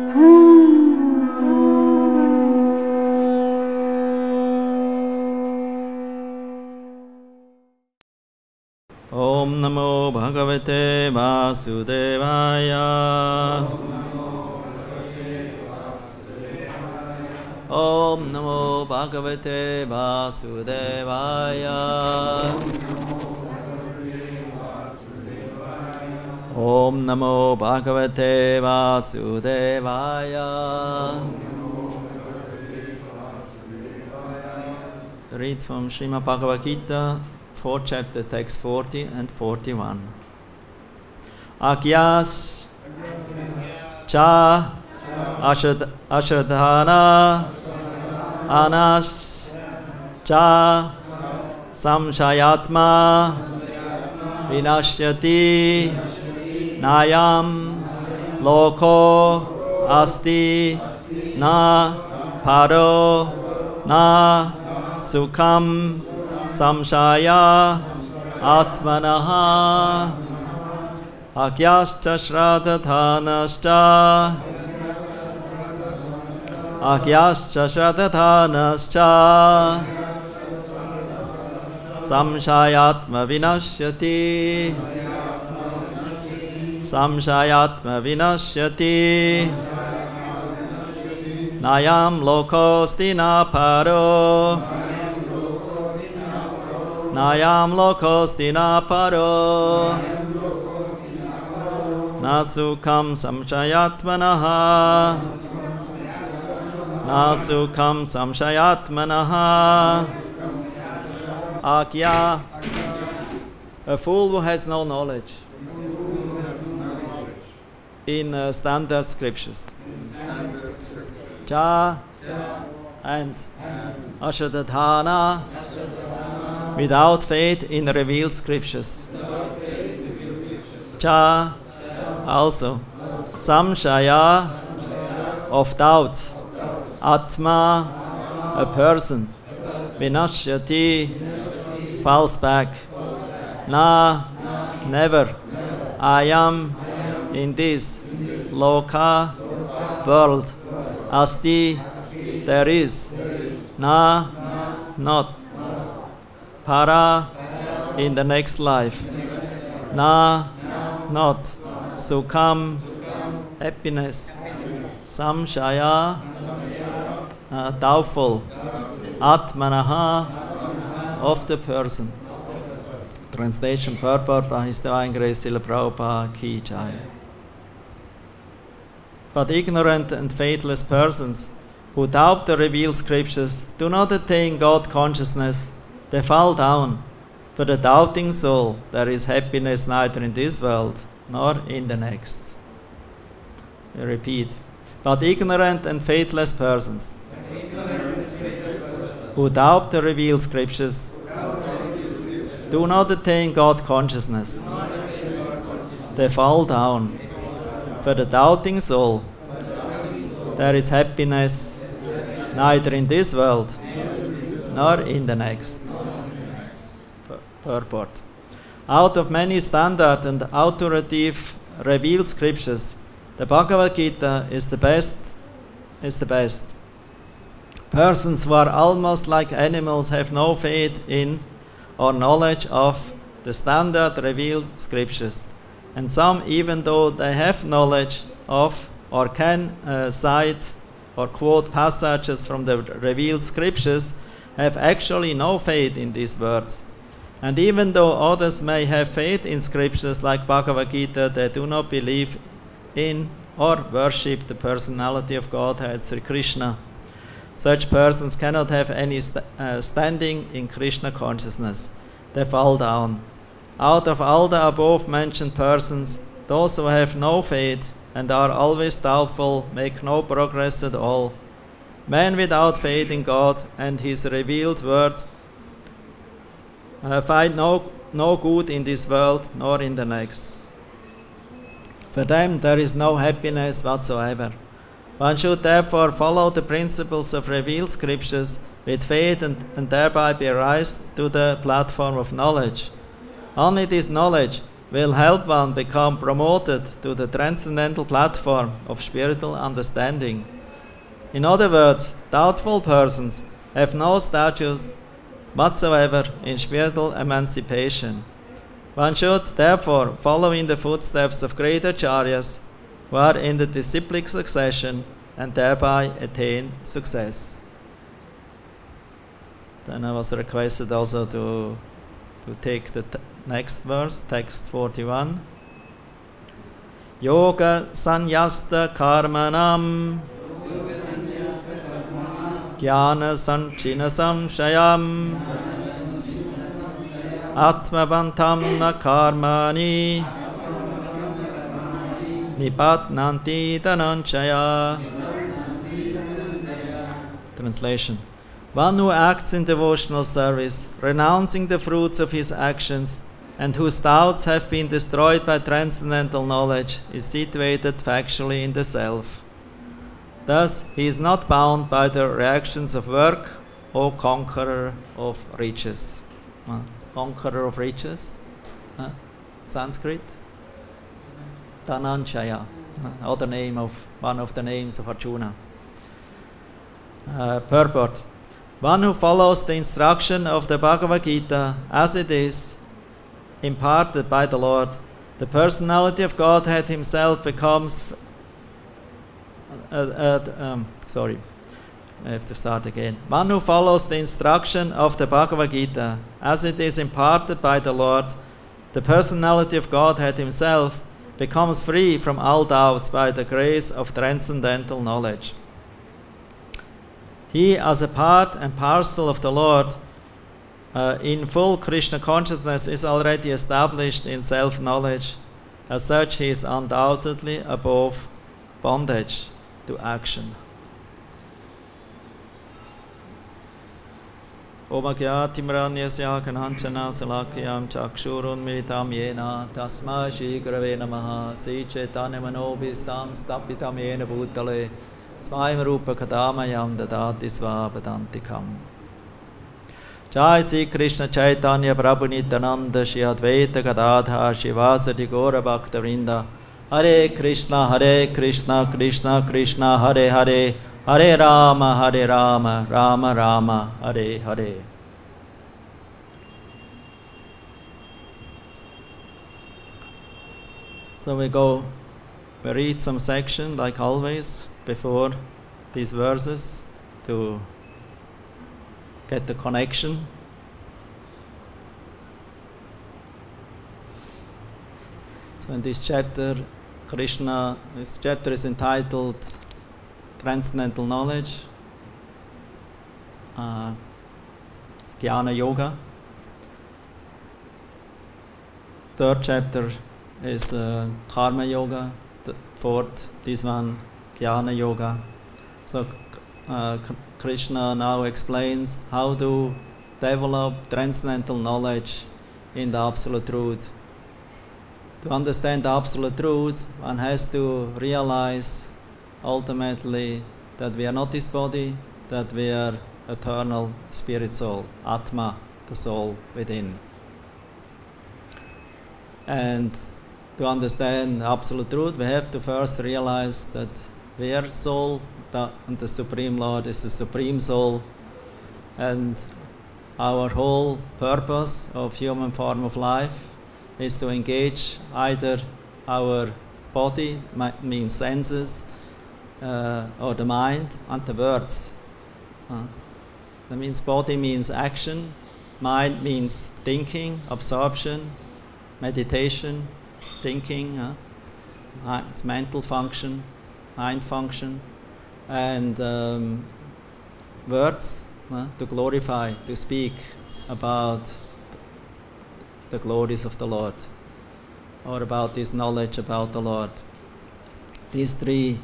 Om Namo Bhagavate Vasudevaya. Om Namo Bhagavate Vasudevaya. Om Namo Bhagavate Vasudevaya. Read from Srimad Bhagavad-Gita, 4th chapter, text 40 and 41. Agyas cha ashradhana anas cha samshayatma vinashyati nayam loko asti na paro na sukham samshaya atmanaha agyascha shradhanascha samshayatma vinashyati nayam lokosti na paro Nayam lokosti na paro Nasukam samshayatmanaha Nasukam samshayatmanaha Akya, a fool who has no knowledge in standard scriptures. Cha and Ashadadhana, without faith in revealed scriptures. Cha, also. Samshaya, of doubts. Atma, a person. Vinashyati, falls back. Na, never. I am in this. Loka, world. Asti, there is. Na, not. Para, in the next life. Na, not. Sukham, happiness. Samshaya, doubtful. Atmanaha, of the person. Translation purport by His Divine Grace Srila Prabhupada Ki Jai. But ignorant and faithless persons who doubt the revealed scriptures do not attain God consciousness. They fall down. For the doubting soul, there is happiness neither in this world nor in the next. I repeat. But ignorant and faithless persons who doubt the revealed scriptures do not attain God consciousness. They fall down. For the doubting soul, there is happiness neither in this world nor in the next. Purport. Out of many standard and authoritative revealed scriptures, the Bhagavad-Gita is the best. Persons who are almost like animals have no faith in or knowledge of the standard revealed scriptures. And some, even though they have knowledge of or can cite or quote passages from the revealed scriptures, have actually no faith in these words. And even though others may have faith in scriptures like Bhagavad-Gita, they do not believe in or worship the personality of Godhead, Sri Krishna. Such persons cannot have any standing in Krishna consciousness. They fall down. Out of all the above mentioned persons, those who have no faith and are always doubtful make no progress at all. Men without faith in God and His revealed word find no good in this world nor in the next. For them there is no happiness whatsoever. One should therefore follow the principles of revealed scriptures with faith and thereby be raised to the platform of knowledge. Only this knowledge will help one become promoted to the transcendental platform of spiritual understanding. In other words, doubtful persons have no status whatsoever in spiritual emancipation. One should therefore follow in the footsteps of great acharyas who are in the disciplic succession and thereby attain success. Then I was requested also to take the next verse, text 41. Yoga sanyasta karmanam jnana sanchina samshayam atmavantam na karmani nipatnanti dhananjaya. Translation. One who acts in devotional service, renouncing the fruits of his actions, and whose doubts have been destroyed by transcendental knowledge, is situated factually in the self. Thus, he is not bound by the reactions of work or conqueror of riches. Conqueror of riches? Sanskrit? Dhananjaya, other name of one of the names of Arjuna. Purport. One who follows the instruction of the Bhagavad-Gita as it is imparted by the Lord, the personality of Godhead himself becomes sorry, I have to start again. One who follows the instruction of the Bhagavad-Gita as it is imparted by the Lord, the personality of Godhead himself becomes free from all doubts by the grace of transcendental knowledge. He, as a part and parcel of the Lord, in full Krishna consciousness, is already established in self-knowledge. As such, he is undoubtedly above bondage to action. Om Agyatimranyasya Kananchana Salakyam Chakshurun Militam Yena Tasma Shri Gurave Namaha Sri Chaitanya Manobhistam Stapitam Yena Bhutale Svayam Rupa Kadamayam Dadati Svapadantikam. Jai Sri Krishna Chaitanya Prabhu Nityananda Shri Advaita Gadadhar Shivasati Gaura Bhakta Vrinda. Hare Krishna Krishna Krishna Hare Hare Hare Rama Rama Rama Hare Hare. So we read some section like always before these verses to get the connection. So in this chapter, this chapter is entitled Transcendental Knowledge, Jnana Yoga. Third chapter is Karma Yoga. The fourth, this one, Jnana Yoga. So Krishna now explains how to develop transcendental knowledge in the Absolute Truth. To understand the Absolute Truth, one has to realize ultimately that we are not this body, that we are eternal spirit soul, Atma, the soul within. And to understand Absolute Truth, we have to first realize that we are soul, and the Supreme Lord is the Supreme Soul, and our whole purpose of human form of life is to engage either our body, means senses, or the mind, and the words. That means body means action, mind means thinking, absorption, meditation, thinking. It's mental function, mind function, and words to glorify, to speak about the glories of the Lord, or about this knowledge about the Lord. These three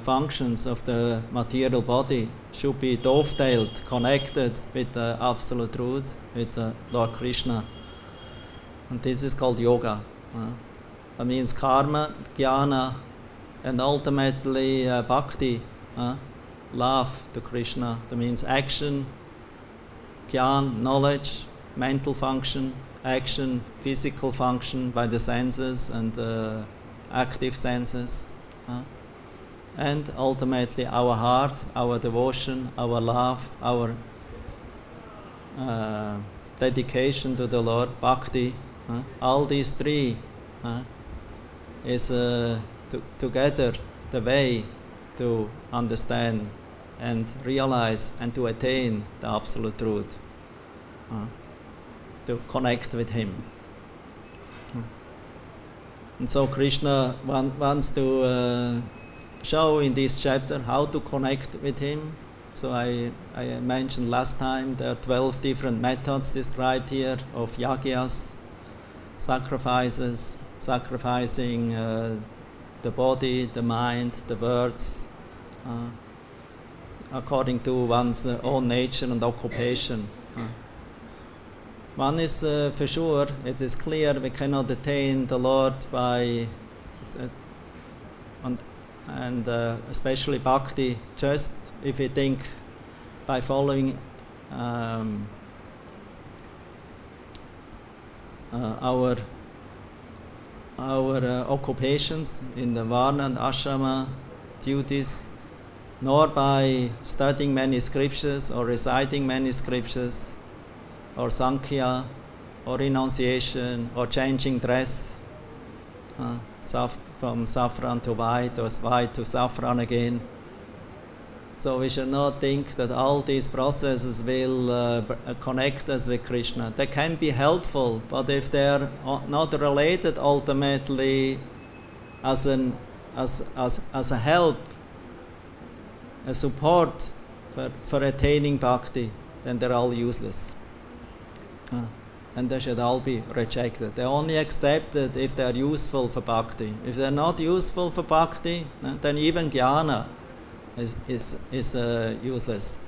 functions of the material body should be dovetailed, connected with the Absolute Truth, with Lord Krishna. And this is called yoga. That means karma, jnana, and ultimately bhakti, love to Krishna. That means action, jnana, knowledge, mental function, action, physical function by the senses and active senses. And ultimately our heart, our devotion, our love, our dedication to the Lord, bhakti, all these three is together the way to understand and realize and to attain the absolute truth, to connect with Him. And so Krishna wants to show in this chapter how to connect with Him. So I mentioned last time there are 12 different methods described here of yagyas, sacrifices, sacrificing the body, the mind, the words, according to one's own nature and occupation. One is for sure, it is clear we cannot attain the Lord by, and especially bhakti, just if we think by following our occupations in the varna and ashrama duties, nor by studying many scriptures or reciting many scriptures, or sankhya, or renunciation, or changing dress from saffron to white, or white to saffron again. So we should not think that all these processes will connect us with Krishna. They can be helpful, but if they are not related ultimately as a help, a support for attaining bhakti, then they're all useless. And they should all be rejected. They're only accepted if they are useful for bhakti. If they're not useful for bhakti, then even jnana is useless.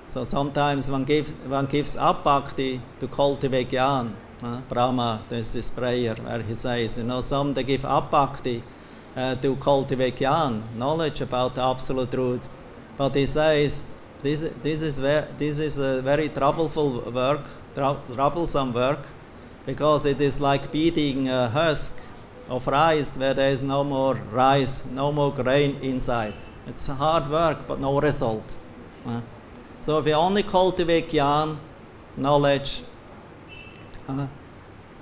So sometimes one gives up bhakti to cultivate jnana. Brahma, there's this prayer where he says, some they give up bhakti to cultivate jnana, knowledge about the absolute truth. But he says, this is a very troublesome work, because it is like beating a husk of rice where there is no more rice, no more grain inside. It's hard work, but no result. So if we only cultivate jnana, knowledge,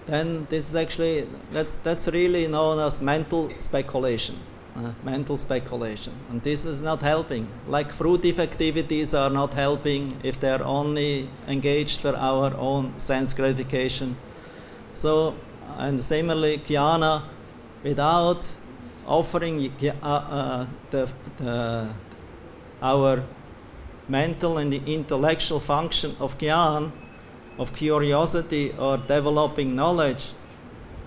then this is actually, that's really known as mental speculation. And this is not helping. Like fruitive activities are not helping if they are only engaged for our own sense gratification. So, and similarly, jnana, without offering our mental and the intellectual function of jnana, of curiosity or developing knowledge,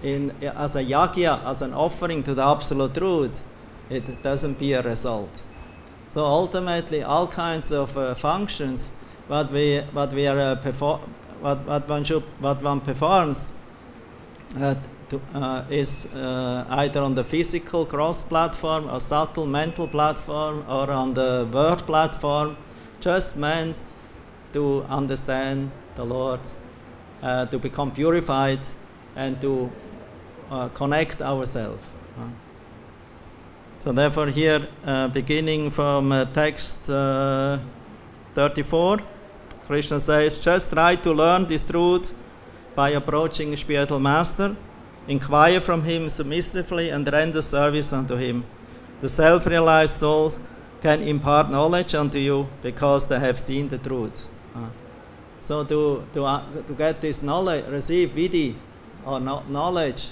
as a yagya, as an offering to the absolute truth, it doesn't be a result. So ultimately, all kinds of functions, what one performs, is either on the physical gross platform, or subtle mental platform, or on the word platform, just meant to understand the Lord, to become purified, and to connect ourselves. So therefore here, beginning from text 34, Krishna says, just try to learn this truth by approaching spiritual master, inquire from him submissively and render service unto him. The self-realized souls can impart knowledge unto you because they have seen the truth. So to get this knowledge, receive vidhi or knowledge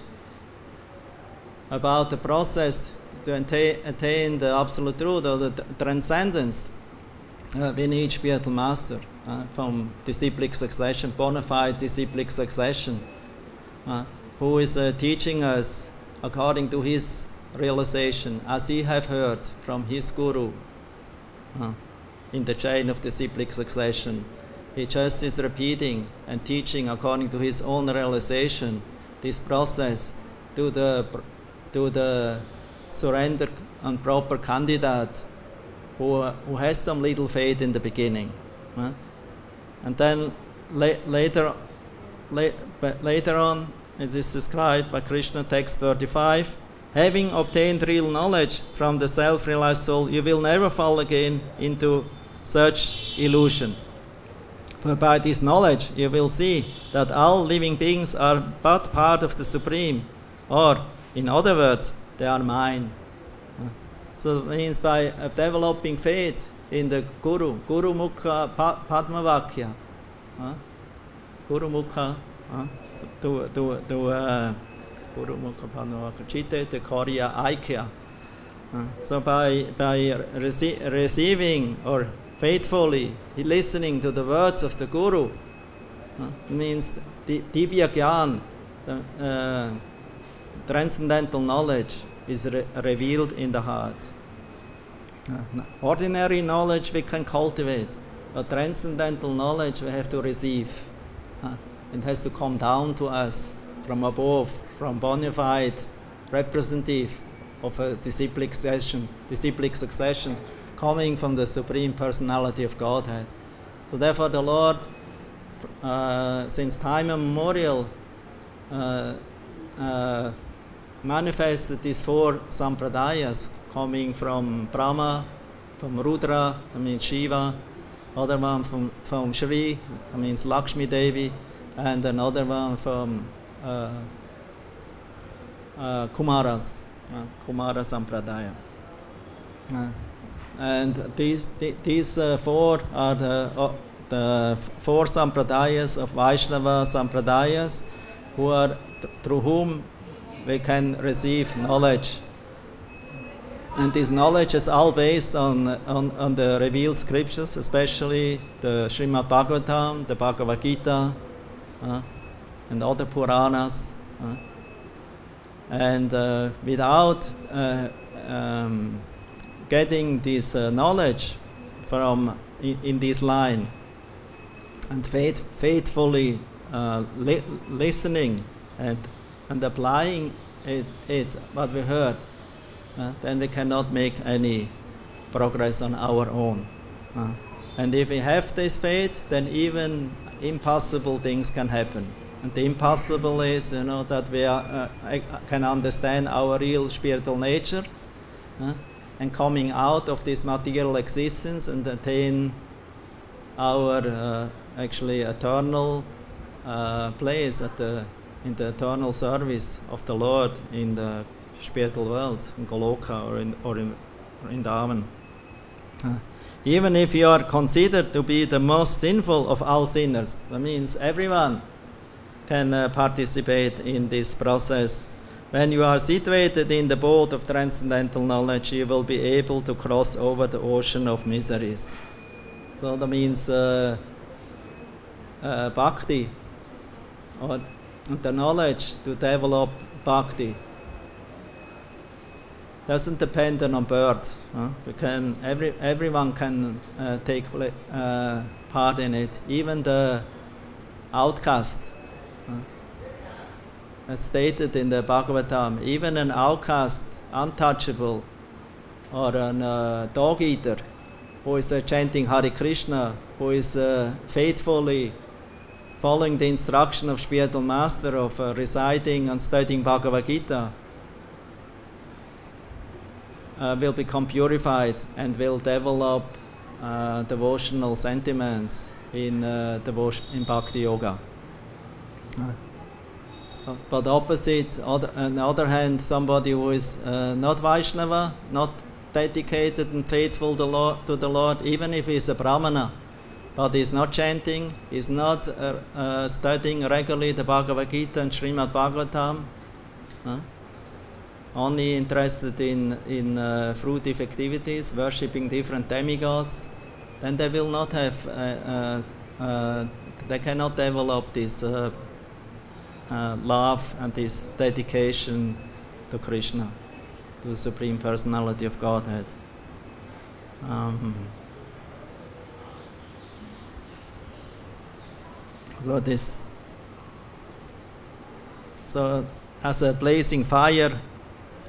about the process to attain the absolute truth or the transcendence, we need spiritual master from disciplic succession, bona fide disciplic succession, who is teaching us according to his realization, as he have heard from his guru in the chain of disciplic succession. He just is repeating and teaching according to his own realization this process to the surrender and proper candidate who has some little faith in the beginning. And then later but later on, it is described by Krishna, text 35. Having obtained real knowledge from the self-realized soul, you will never fall again into such illusion. For by this knowledge, you will see that all living beings are but part of the Supreme, or, in other words, they are mine. So it means by developing faith in the Guru, Guru Mukha Padma Vakya, Guru Mukha, Guru Mukha Padma Vakya, Chitte te Korya Aikya. So by receiving or faithfully listening to the words of the Guru, means the Divya Gyan, the transcendental knowledge, is revealed in the heart. Ordinary knowledge we can cultivate, but transcendental knowledge we have to receive. It has to come down to us from above, from bona fide representative of a disciplic succession coming from the Supreme Personality of Godhead. So therefore the Lord, since time immemorial, manifested these four sampradayas coming from Brahma, from Rudra, that means Shiva, other one from Shri, that means Lakshmi Devi, and another one from Kumaras, Kumara Sampradaya. And these four are the four sampradayas of Vaishnava sampradayas, who are through whom we can receive knowledge. And this knowledge is all based on the revealed scriptures, especially the Srimad Bhagavatam, the Bhagavad-Gita, and other Puranas. And without getting this knowledge from in this line and faithfully listening and applying it what we heard, then we cannot make any progress on our own. And if we have this faith, then even impossible things can happen. And the impossible is, that we can understand our real spiritual nature, and coming out of this material existence and attain our actually eternal place in the eternal service of the Lord in the spiritual world, in Goloka or in Vrindavan. Even if you are considered to be the most sinful of all sinners, that means everyone can participate in this process. When you are situated in the boat of transcendental knowledge, you will be able to cross over the ocean of miseries. So that means bhakti, or the knowledge to develop bhakti, doesn't depend on birth. Everyone can take part in it, even the outcast. As stated in the Bhagavatam, even an outcast, untouchable, or a dog eater who is chanting Hare Krishna, who is faithfully following the instruction of spiritual master of reciting and studying Bhagavad-Gita, will become purified and will develop devotional sentiments in bhakti-yoga. But opposite, on the other hand, somebody who is not Vaishnava, not dedicated and faithful to the Lord, even if he is a Brahmana, but he is not chanting, he is not studying regularly the Bhagavad-Gita and Srimad Bhagavatam, only interested in fruitive activities, worshipping different demigods, then they will not have, they cannot develop this love and this dedication to Krishna, to the Supreme Personality of Godhead. So as a blazing fire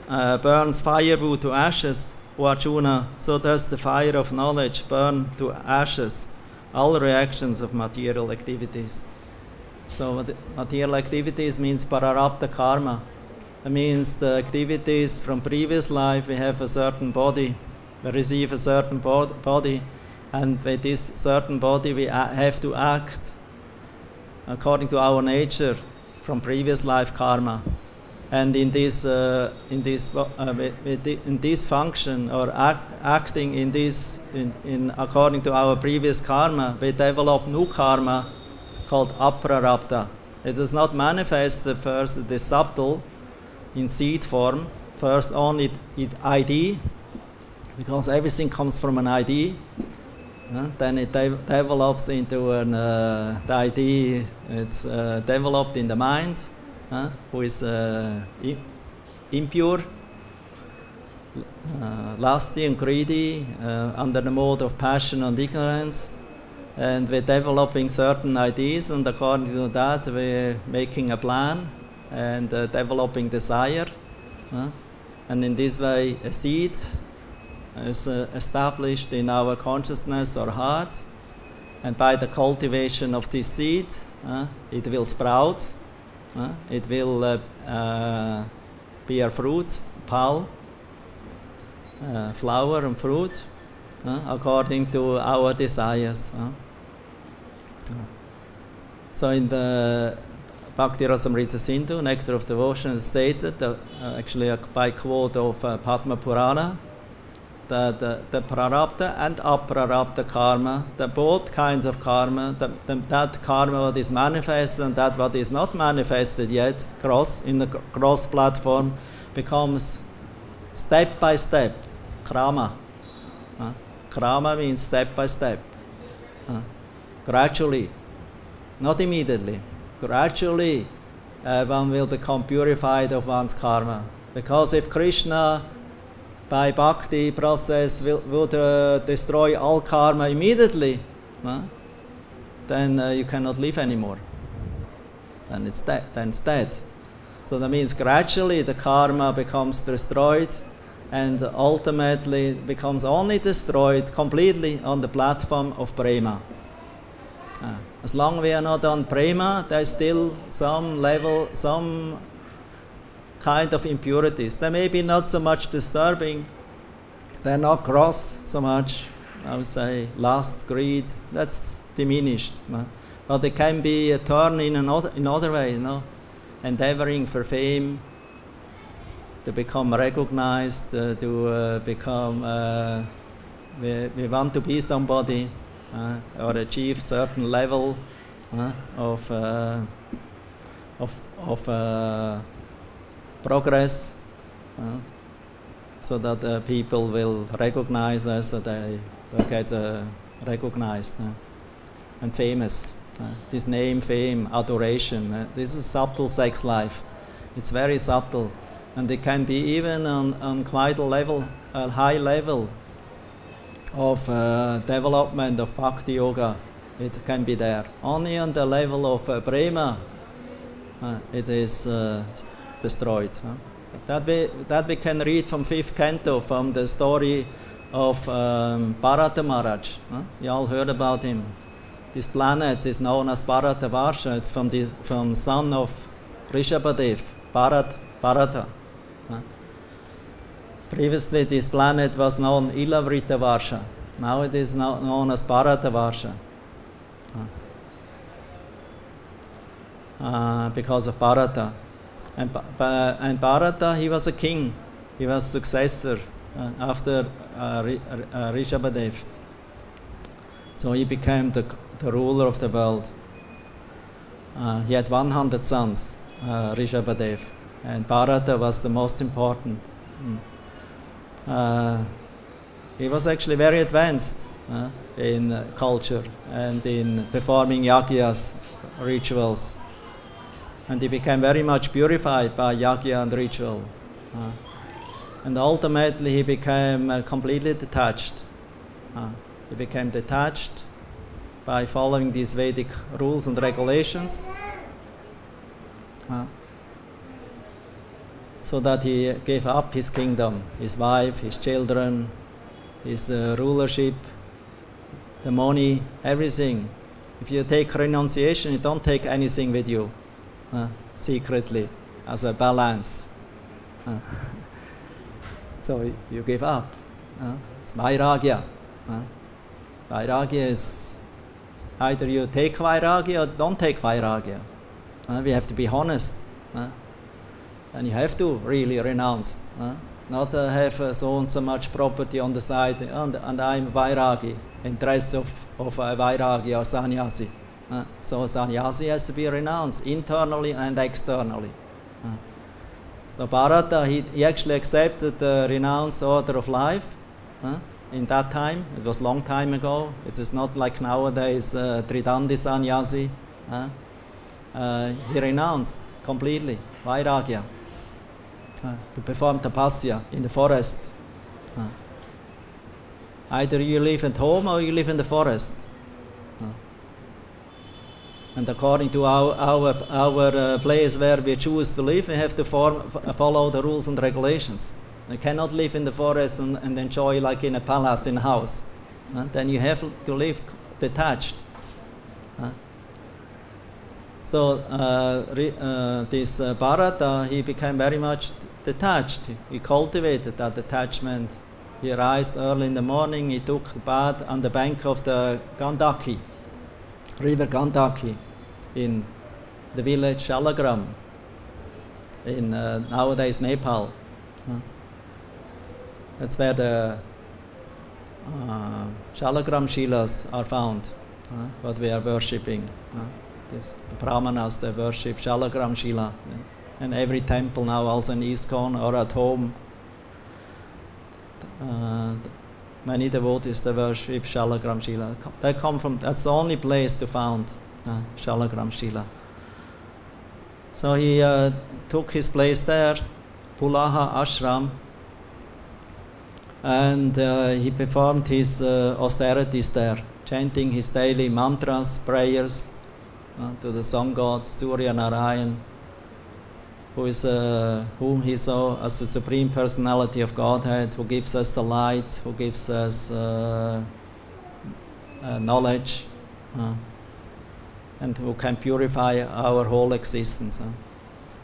burns firewood to ashes, O Arjuna, so does the fire of knowledge burn to ashes all reactions of material activities. So material activities means prarabdha karma. That means the activities from previous life, we have a certain body, we receive a certain body, and with this certain body we have to act according to our nature from previous life karma. And in this function, or acting in this according to our previous karma, we develop new karma called aprarabdha. It does not manifest at first, it is subtle in seed form. First only it ID, because everything comes from an ID. Then it develops into an the ID. It's developed in the mind, who is impure, lusty and greedy, under the mode of passion and ignorance. And we're developing certain ideas, and according to that we're making a plan and developing desire. And in this way a seed is established in our consciousness or heart, and by the cultivation of this seed it will sprout, it will bear fruits, pal, flower and fruit, according to our desires. So in the Bhakti Rasamrita Sindhu, Nectar of Devotion, is stated, actually by quote of Padma Purana, that the prarabdha and aprarabdha karma, the both kinds of karma, that karma what is manifested and that what is not manifested yet, in the cross platform, becomes step by step, krama. Krama means step by step, gradually, not immediately. Gradually one will become purified of one's karma. Because if Krishna, by bhakti process, would destroy all karma immediately, then you cannot live anymore. Then it's dead. So that means gradually the karma becomes destroyed, and ultimately becomes only destroyed completely on the platform of prema. As long as we are not on prema, there's still some level, some kind of impurities. They may be not so much disturbing, they're not gross so much, I would say, lust, greed, that's diminished. But it can be a turn in another way, endeavoring for fame, to become recognized, to become, we want to be somebody, or achieve certain level of progress, so that people will recognize us, so they will get recognized and famous. This name, fame, adoration, this is subtle sex life. It's very subtle, and it can be even on quite a high level of development of bhakti-yoga. It can be there. Only on the level of prema it is destroyed. That we can read from 5th canto, from the story of Bharata Maharaj. You all heard about him. This planet is known as Bharatavarsha. It's from son of Rishabhadev, Bharata. Previously this planet was known Ilavrita-Varsha. Now it is known as Bharatavarsha. Because of Bharata. And Bharata, he was a king. He was successor after Rishabhadev. So he became the ruler of the world. He had 100 sons, Rishabhadev. And Bharata was the most important. He was actually very advanced in culture and in performing yagyas, rituals. And he became very much purified by yagya and ritual. And ultimately he became completely detached. He became detached by following these Vedic rules and regulations. So that he gave up his kingdom, his wife, his children, his rulership, the money, everything. If you take renunciation, you don't take anything with you secretly as a balance. So you give up. It's vairagya. Vairagya is either you take vairagya or don't take vairagya. We have to be honest. And you have to really renounce. Not have so and so much property on the side, and I'm vairagi, in dress of a vairagi or sannyasi. So sannyasi has to be renounced internally and externally. So Bharata, he actually accepted the renounced order of life. In that time, it was a long time ago. It is not like nowadays, Tridandi sannyasi. He renounced completely, vairagya, to perform tapasya in the forest. Either you live at home or you live in the forest. And according to our place where we choose to live, we have to follow the rules and regulations. You cannot live in the forest and enjoy like in a palace, in a house. Then you have to live detached. So this Bharata, he became very much detached. He cultivated that detachment. He arose early in the morning. He took a bath on the bank of the Gandaki, river Gandaki, in the village Shalagram, in nowadays Nepal. That's where the Shalagram Shilas are found, what we are worshipping. The Brahmanas, they worship Shalagram Shila. And every temple now, also in ISKCON or at home, many devotees, they worship Shalagram Shila. They come from, that's the only place to found Shalagram Shila. So he took his place there, Pulaha Ashram, and he performed his austerities there, chanting his daily mantras, prayers, to the sun god Surya Narayan, who is whom he saw as the supreme personality of Godhead, who gives us the light, who gives us knowledge, and who can purify our whole existence.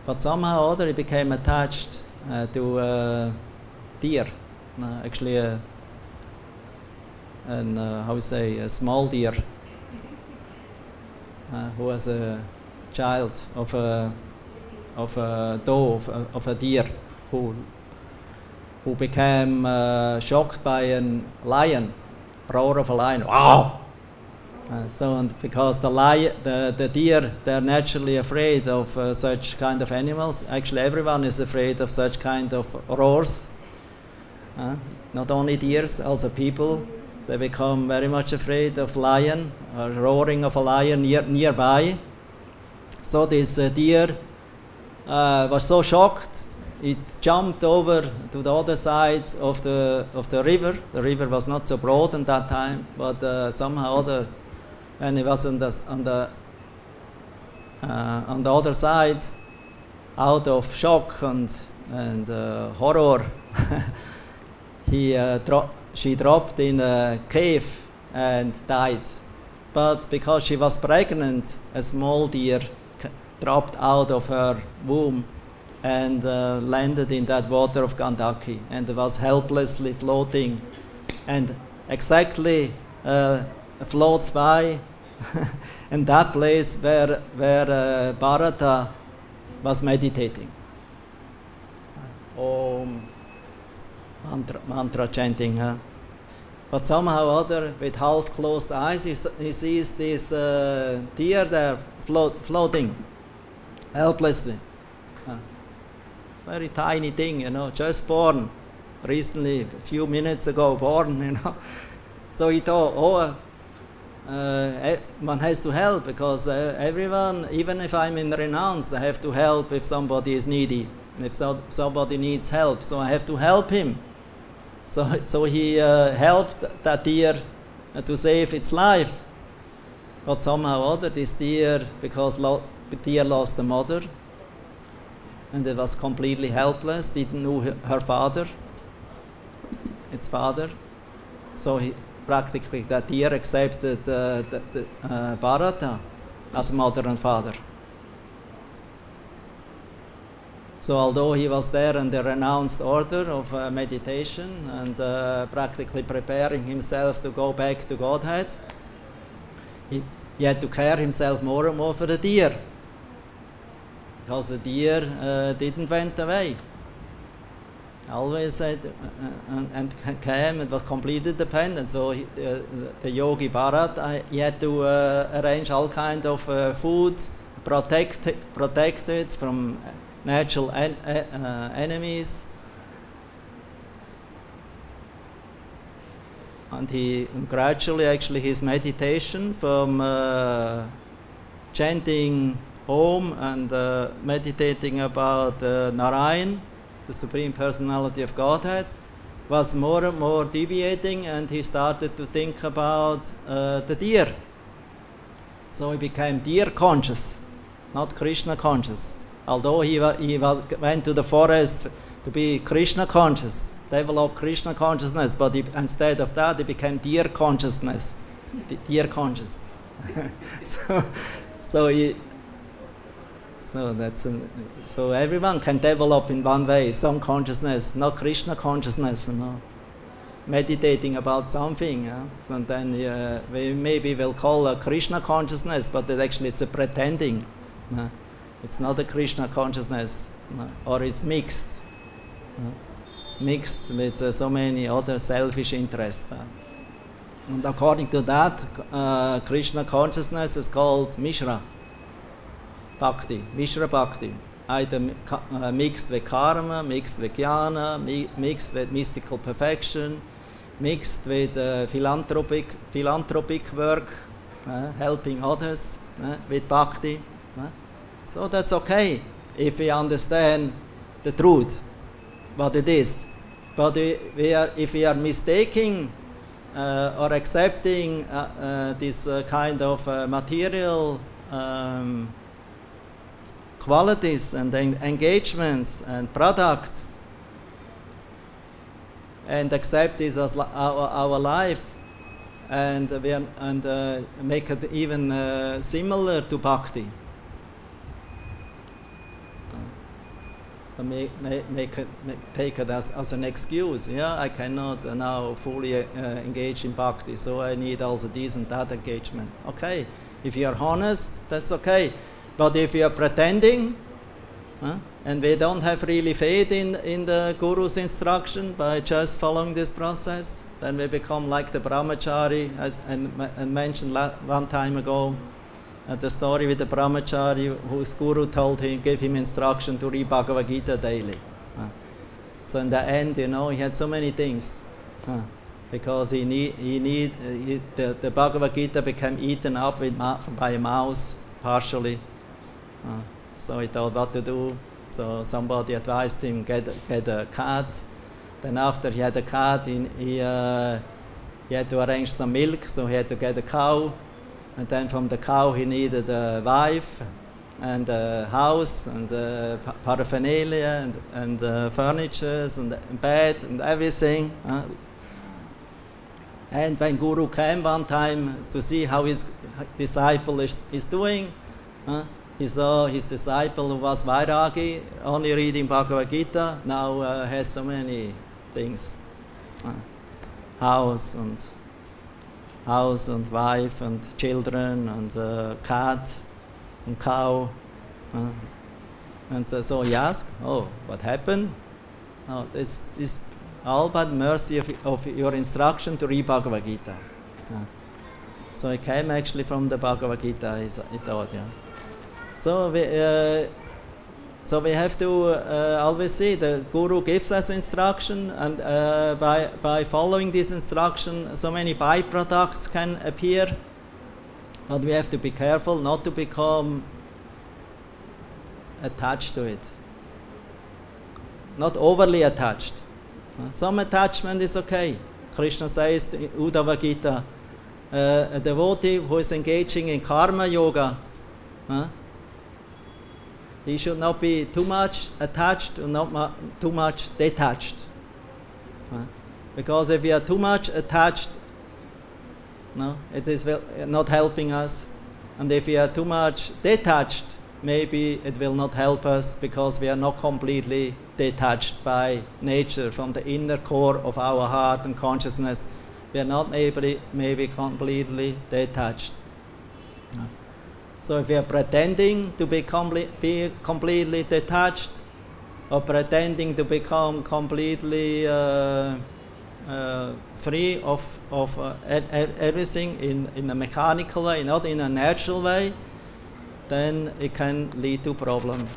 But somehow or other he became attached to a deer, actually how we say, a small deer, who was a child of a doe, of a deer, who became shocked by a lion, roar of a lion. Wow! Because the deer, they're naturally afraid of such kind of animals. Actually, everyone is afraid of such kind of roars. Not only deers, also people. They become very much afraid of lion, or roaring of a lion nearby. So this deer was so shocked, it jumped over to the other side of the river. The river was not so broad at that time, but somehow other, when it was on the other side, out of shock and horror, she dropped in a cave and died. But because she was pregnant, a small deer dropped out of her womb and landed in that water of Gandaki, and was helplessly floating, and exactly floats by in that place where Bharata was meditating. Om. Mantra chanting. But somehow or other, with half-closed eyes, he sees this deer there floating helplessly. Very tiny thing, just born, recently, a few minutes ago born, So he thought, one has to help, because everyone, even if I'm in renounce, I have to help if somebody is needy, if somebody needs help, so I have to help him. So he helped that deer to save its life. But somehow or other, this deer, because the deer lost the mother, and it was completely helpless, didn't know her father, its father. So practically that deer accepted Bharata as mother and father. So although he was there in the renounced order of meditation and practically preparing himself to go back to Godhead, he had to care himself more and more for the deer, because the deer didn't went away. Always said, and came and was completely dependent. So the yogi Bharat, he had to arrange all kind of food, protect it from natural enemies. And he gradually, actually, his meditation from chanting Om and meditating about Narayan, the Supreme Personality of Godhead, was more and more deviating, and he started to think about the deer. So he became deer conscious, not Krishna conscious. Although he went to the forest to be Krishna conscious, develop Krishna consciousness, but instead of that, he became deer consciousness, deer conscious. So everyone can develop in one way some consciousness, not Krishna consciousness, meditating about something, and then we maybe will call a Krishna consciousness, but actually it's a pretending. It's not a Krishna consciousness, or it's mixed, mixed with so many other selfish interests. And according to that, Krishna consciousness is called Mishra Bhakti, Mishra Bhakti, either mixed with karma, mixed with jnana, mixed with mystical perfection, mixed with philanthropic work, helping others with bhakti. So that's okay if we understand the truth, what it is. But if we are mistaking or accepting this kind of material qualities and engagements and products, and accept this as our life, and make it even similar to bhakti, take it as an excuse. Yeah, I cannot now fully engage in bhakti, so I need also this and that engagement. Okay, if you are honest, that's okay. But if you are pretending, and we don't have really faith in the Guru's instruction by just following this process, then we become like the brahmachari, and mentioned one time ago, the story with the brahmachari whose Guru gave him instruction to read Bhagavad-Gita daily. So in the end, he had so many things, because the Bhagavad-Gita became eaten up by a mouse, partially. So he thought what to do. So somebody advised him, get a cat. Then after he had a cat, he had to arrange some milk, so he had to get a cow. And then from the cow he needed a wife and a house and paraphernalia and furniture and bed and everything. And when Guru came one time to see how his disciple is doing, he saw his disciple, who was Vairagi, only reading Bhagavad-Gita, now has so many things. House and wife and children and cat and cow. And so he asked, oh, what happened? Oh, this is all by the mercy of your instruction to read Bhagavad-Gita. So it came actually from the Bhagavad-Gita, he thought, yeah. So we have to always see the Guru gives us instruction, and by following this instruction, so many byproducts can appear. But we have to be careful not to become attached to it, not overly attached. Some attachment is okay. Krishna says in Uddhava Gita, a devotee who is engaging in karma yoga, he should not be too much attached or not too much detached. Because if we are too much attached No, it is not helping us. And if we are too much detached, maybe it will not help us because we are not completely detached by nature from the inner core of our heart and consciousness. We are not maybe completely detached. So if we are pretending to be completely detached, or pretending to become completely free of everything in a mechanical way, not in a natural way, then it can lead to problem.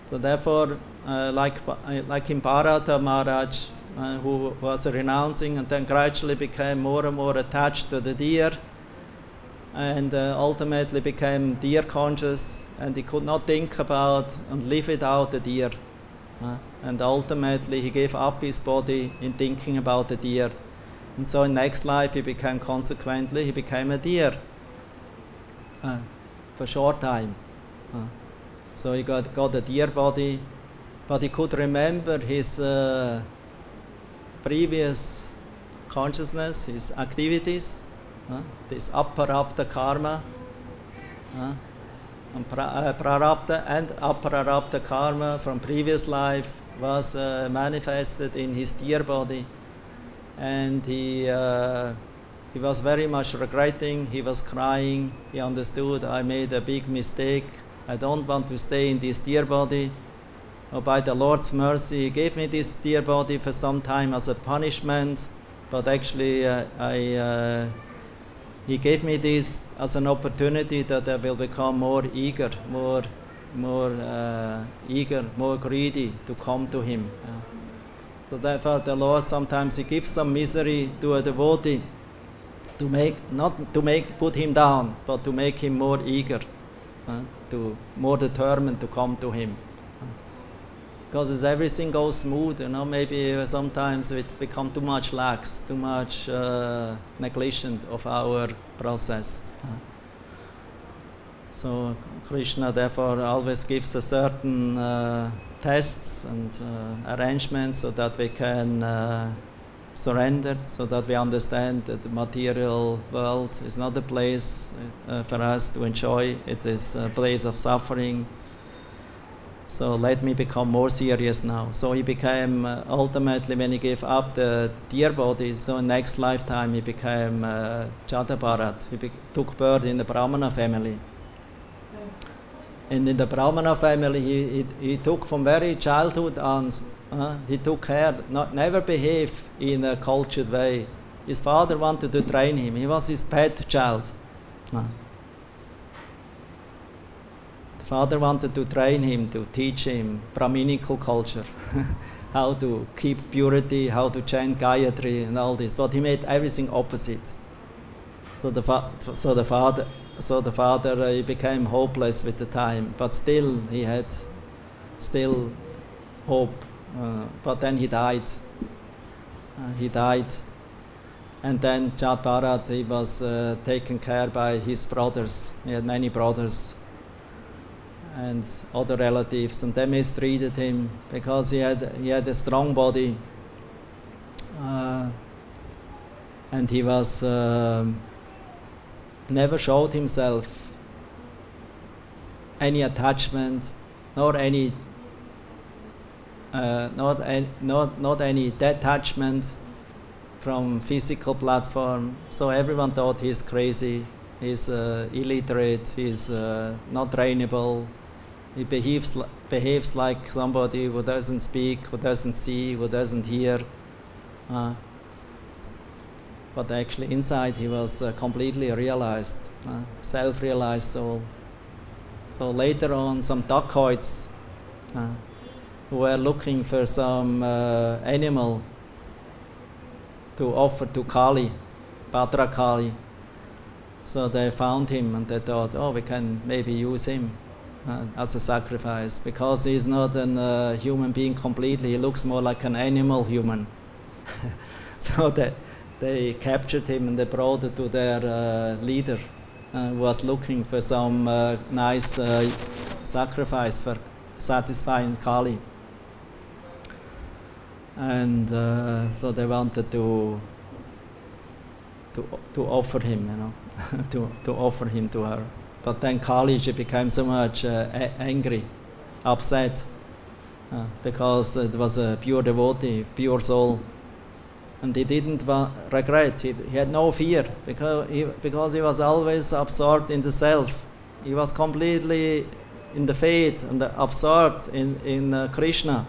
So therefore, like in Bharata Maharaj, who was renouncing and then gradually became more and more attached to the deer, and ultimately became deer conscious, and he could not think about and live without the deer. And ultimately he gave up his body in thinking about the deer. And so in next life he became a deer for a short time. So he got a deer body, but he could remember his previous consciousness, his activities, this aparabdha karma, and prarabdha and aparabdha karma from previous life was manifested in his deer body, and he was very much regretting. He was crying. He understood, I made a big mistake. I don't want to stay in this deer body. Oh, by the Lord's mercy, He gave me this deer body for some time as a punishment, but actually He gave me this as an opportunity that I will become more eager, more greedy to come to Him. So therefore the Lord sometimes He gives some misery to a devotee to put him down, but to make him more eager, to more determined to come to Him. Because as everything goes smooth, maybe sometimes it becomes too much lax, too much negligent of our process. So Krishna therefore always gives a certain tests and arrangements so that we can surrender, so that we understand that the material world is not a place for us to enjoy. It is a place of suffering. So let me become more serious now. So he became, ultimately when he gave up the deer body, so next lifetime he became Jata-Bharat. He took birth in the Brahmana family. And in the Brahmana family he took from very childhood on, he took care, never behave in a cultured way. His father wanted to train him. He was his pet child. Father wanted to train him, to teach him Brahminical culture, how to keep purity, how to chant Gayatri and all this. But he made everything opposite. So the father he became hopeless with the time, but still he had hope. But then he died. And then Jata-Bharat, he was taken care by his brothers. He had many brothers and other relatives, and they mistreated him because he had a strong body, and he was never showed himself any attachment, nor any not any detachment from physical platform. So everyone thought he's crazy, he's illiterate, he's not trainable. He behaves like somebody who doesn't speak, who doesn't see, who doesn't hear. But actually inside he was completely realized, self-realized soul. So later on some dacoits who were looking for some animal to offer to Kali, Bhadra Kali. So they found him and they thought, oh, we can maybe use him as a sacrifice, because he's not a human being completely, he looks more like an animal human. So they captured him and they brought it to their leader, who was looking for some nice sacrifice for satisfying Kali. And so they wanted to to offer him, to offer him to her. But then Kali, she became so much angry, upset, because it was a pure devotee, pure soul. And he didn't regret, he had no fear, because he was always absorbed in the self. He was completely in the faith and absorbed in Krishna.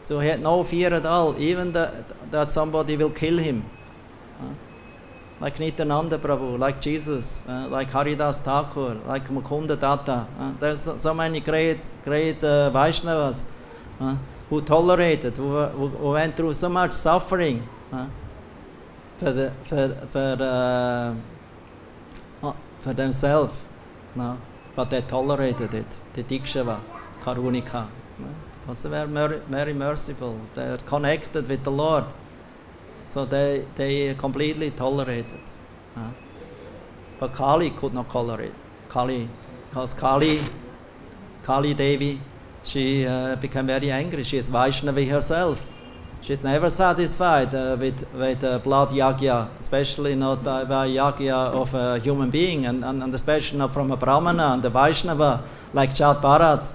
So he had no fear at all, even that somebody will kill him. Like Nityananda Prabhu, like Jesus, like Haridas Thakur, like Mukunda Datta. There's so many great Vaishnavas who tolerated, who went through so much suffering for themselves. But they tolerated it. The Dikshava, Karunika, because they were very merciful. They are connected with the Lord. So they completely tolerated. But Kali could not tolerate. Because Kali Devi, she became very angry. She is Vaishnavi herself. She's never satisfied with blood yagya, especially not by yagya of a human being, and especially not from a Brahmana and a Vaishnava like Jat Bharat,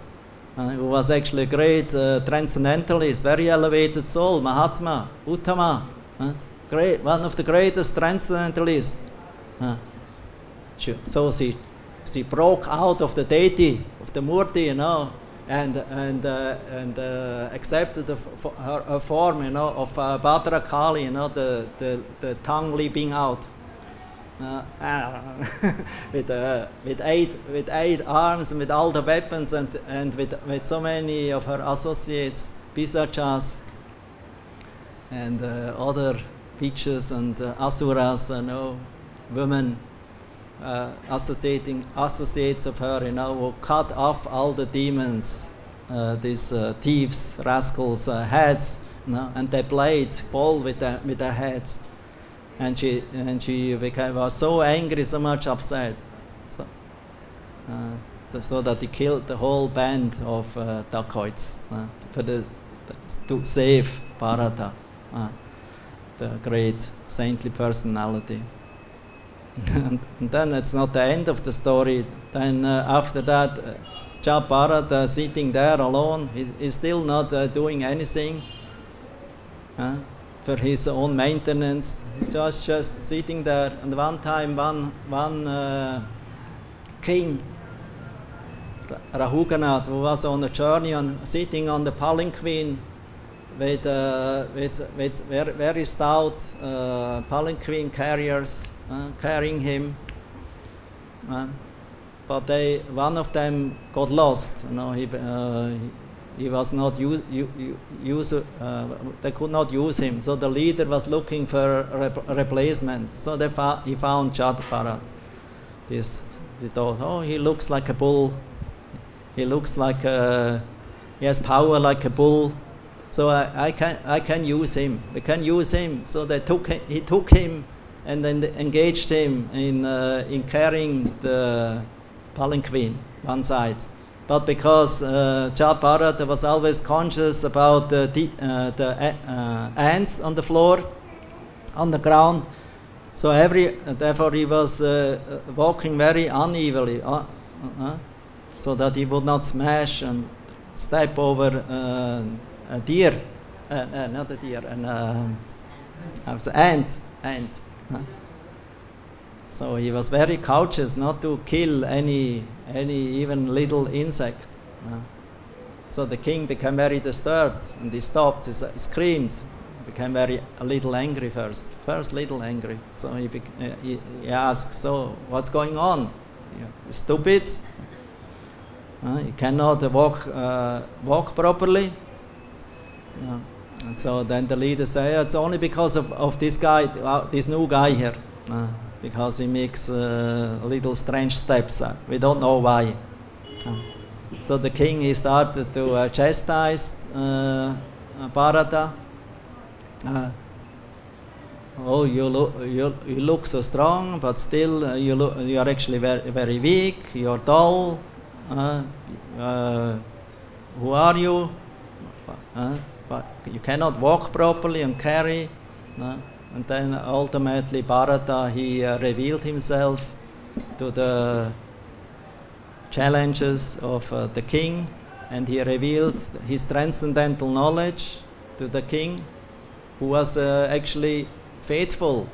who was actually a great transcendentalist, very elevated soul, Mahatma, Uttama. Great, one of the greatest transcendentalists. So she broke out of the deity, of the Murti, and accepted her form, of Bhadra Kali, the tongue leaping out, with eight arms and with all the weapons and with so many of her associates, Pisachas, and other witches and asuras, women, associates of her, who cut off all the demons, these thieves, rascals' heads, and they played ball with their heads, and she was so angry, so much upset, so that he killed the whole band of dacoits to save Bharata, the great saintly personality. And then it's not the end of the story. Then after that, Jat Bharat sitting there alone, he's still not doing anything for his own maintenance, just sitting there. And one time, one king, Rahuganath, who was on a journey sitting on the palanquin with very stout palanquin carriers carrying him, but one of them got lost. He was not they could not use him. So the leader was looking for a replacement. So he found Jat Bharat. They thought, oh, he looks like a bull. He looks like he has power like a bull. So I can use him. We can use him. So he took him and then engaged him in carrying the palanquin one side. But because Jat Bharat was always conscious about the ants on the floor, on the ground, so therefore he was walking very unevenly, so that he would not smash and step over a deer, not a deer, an ant. So he was very cautious not to kill any even little insect. So the king became very disturbed, and he stopped. He screamed. He became a little angry first. Little angry. So he asked, "So what's going on? You're stupid. You cannot walk properly." And so then the leader said, "It's only because of this guy, this new guy here, because he makes little strange steps. We don't know why." So the king, he started to chastise Bharata. "Oh, you look so strong, but still you are actually very, very weak. You're dull. Who are you? But you cannot walk properly and carry. And then ultimately Bharata, he revealed himself to the challenges of the king, and he revealed his transcendental knowledge to the king, who was actually faithful.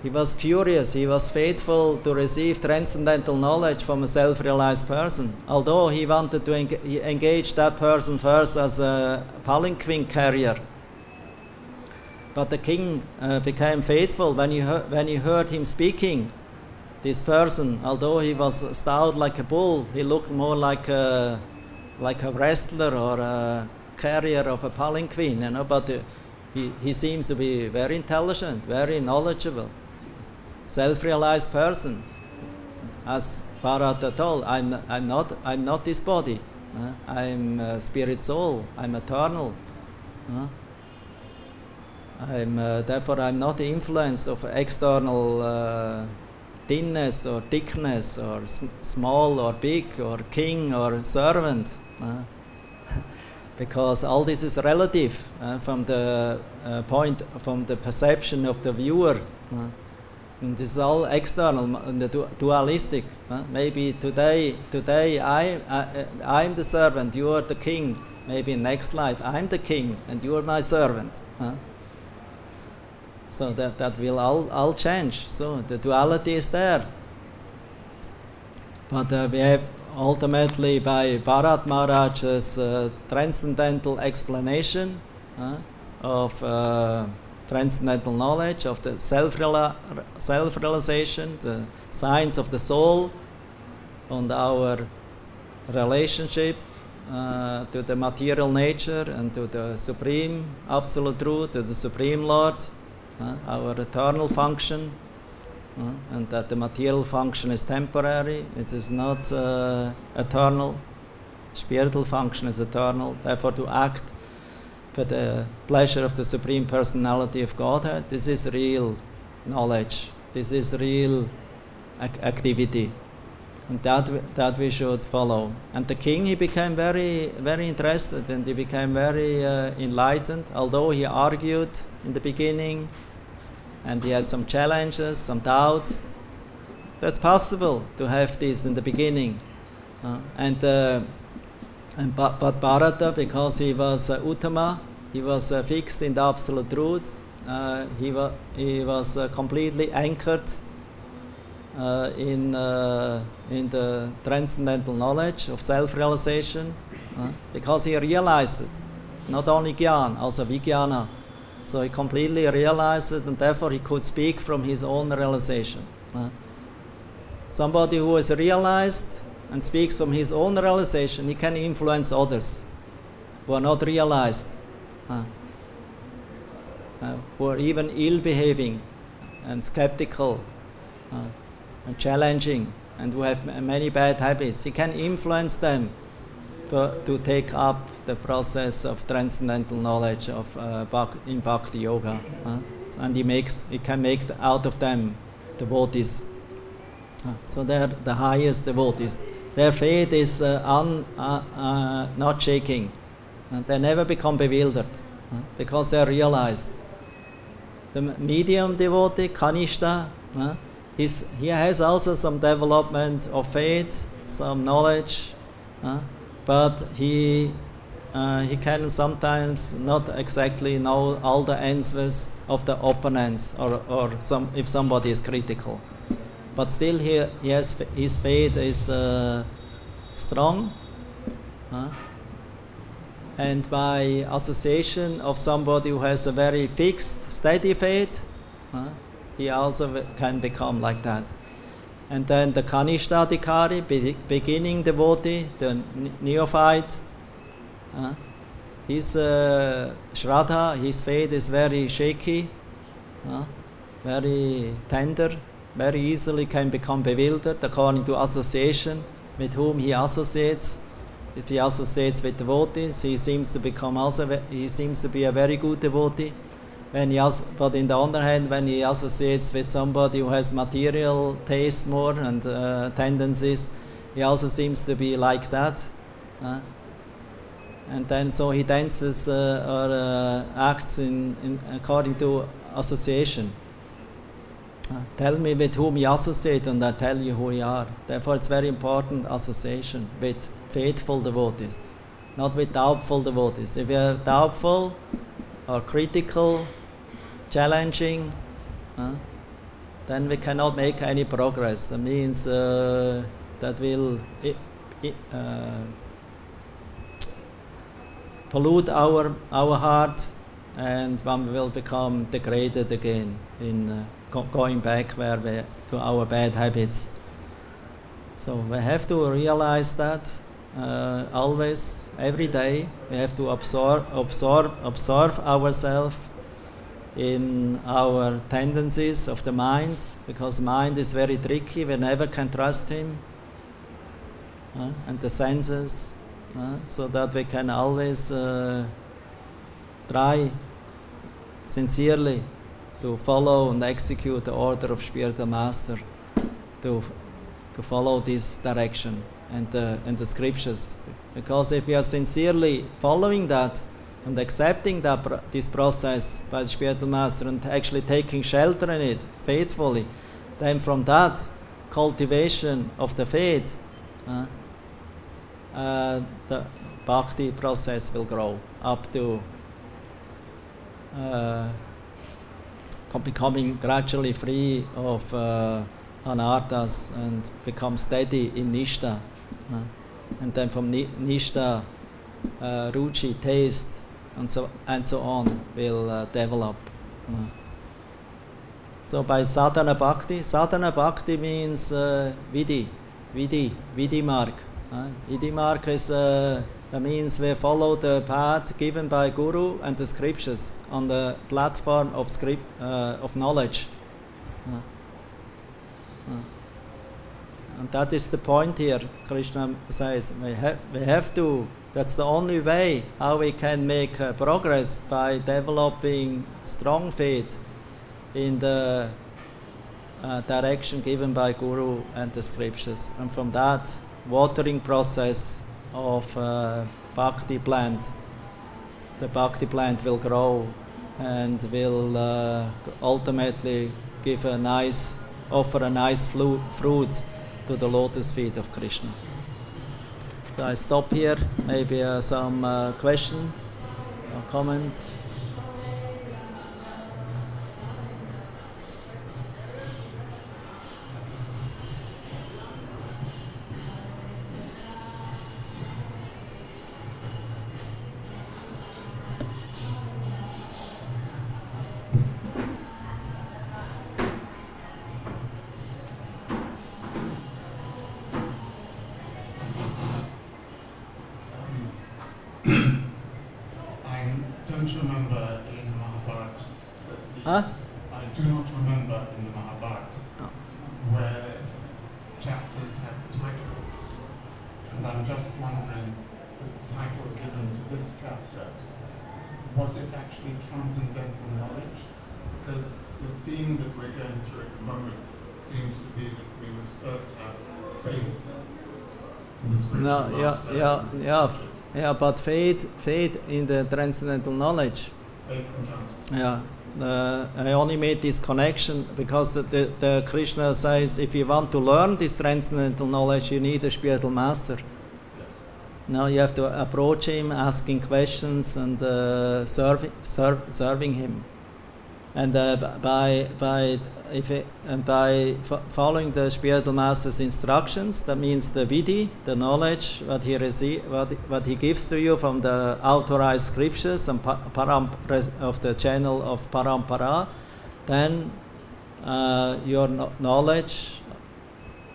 He was curious, he was faithful to receive transcendental knowledge from a self-realized person, although he wanted to engage that person first as a palanquin carrier. But the king became faithful when he heard him speaking. This person, although he was stout like a bull, he looked more like a wrestler or a carrier of a palanquin, you know, but he seems to be very intelligent, very knowledgeable, self-realized person. As Bharata told, I'm not this body. I'm a spirit soul. I'm eternal. Therefore, I'm not the influence of external thinness or thickness or small or big or king or servant. Because all this is relative from the from the perception of the viewer. And this is all external and dualistic. Maybe today I'm the servant, you are the king. Maybe in next life I'm the king and you are my servant. So that will all change. So the duality is there. But we have ultimately by Bharat Maharaj's transcendental explanation of transcendental knowledge, of the self-realization, the science of the soul, and our relationship to the material nature and to the supreme absolute truth, to the supreme Lord, our eternal function, and that the material function is temporary, it is not eternal. Spiritual function is eternal. Therefore, to act for the pleasure of the Supreme Personality of Godhead, this is real knowledge. This is real activity, and that we should follow. And the king, he became very, very interested, and he became very enlightened. Although he argued in the beginning, and he had some challenges, some doubts. That's possible to have this in the beginning. But Bharata, because he was Uttama, he was fixed in the absolute truth. He was completely anchored in the transcendental knowledge of self-realization, because he realized it. Not only Gyan, also Vijnana. So he completely realized it, and therefore he could speak from his own realization. Somebody who is realized and speaks from his own realization, he can influence others who are not realized, who are even ill-behaving and skeptical and challenging, and who have many bad habits. He can influence them to take up the process of transcendental knowledge of in bhakti-yoga, and he can make out of them devotees. So they're the highest devotees. Their faith is not shaking. They never become bewildered because they're realized. The medium devotee, Kanishta, he has also some development of faith, some knowledge, but he can sometimes not exactly know all the answers of the opponents, or if somebody is critical. But still his faith is strong, and by association of somebody who has a very fixed, steady faith, he also can become like that. And then the Kanishtadikari, beginning devotee, the neophyte, his Shraddha, his faith is very shaky, very tender, very easily can become bewildered according to association with whom he associates. If he associates with devotees, he seems to be a very good devotee. But in the other hand, when he associates with somebody who has material taste more and tendencies, he also seems to be like that. and then so he dances or acts in according to association. Tell me with whom you associate and I tell you who you are. Therefore it's very important association with faithful devotees, not with doubtful devotees. If you are doubtful or critical, challenging, then we cannot make any progress. That means that will pollute our heart, and one will become degraded again in going back to our bad habits. So we have to realize that always, every day, we have to observe ourselves in our tendencies of the mind, because mind is very tricky. We never can trust him, and the senses, so that we can always try sincerely to follow and execute the order of spiritual master, to follow this direction and the scriptures. Because if we are sincerely following that and accepting this process by the spiritual master and actually taking shelter in it faithfully, then from that cultivation of the faith, the bhakti process will grow up to becoming gradually free of anarthas and become steady in nishta. And then from nishta, ruchi, taste, and so on will develop. So by sadhana bhakti means vidhi marg. Vidhi marg is that means we follow the path given by Guru and the scriptures on the platform of knowledge. And that is the point here. Krishna says we have to. That's the only way how we can make progress, by developing strong faith in the direction given by Guru and the scriptures. And from that watering process of bhakti plant, the bhakti plant will grow and will ultimately offer a nice fruit to the lotus feet of Krishna. So I stop here. Maybe some question or comment. I do not remember in the Bhagavad-Gita where chapters have titles, and I'm just wondering, the title given to this chapter, was it actually transcendental knowledge? Because the theme that we're going through at the moment seems to be that we must first have faith in the spiritual master. But faith in the transcendental knowledge. Faith in transcendental. I only made this connection because the Krishna says if you want to learn this transcendental knowledge, you need a spiritual master. Yes. Now you have to approach him, asking questions and serving him. And by following the spiritual master's instructions, that means the vidhi, the knowledge what he gives to you from the authorized scriptures and of the channel of parampara, then your knowledge,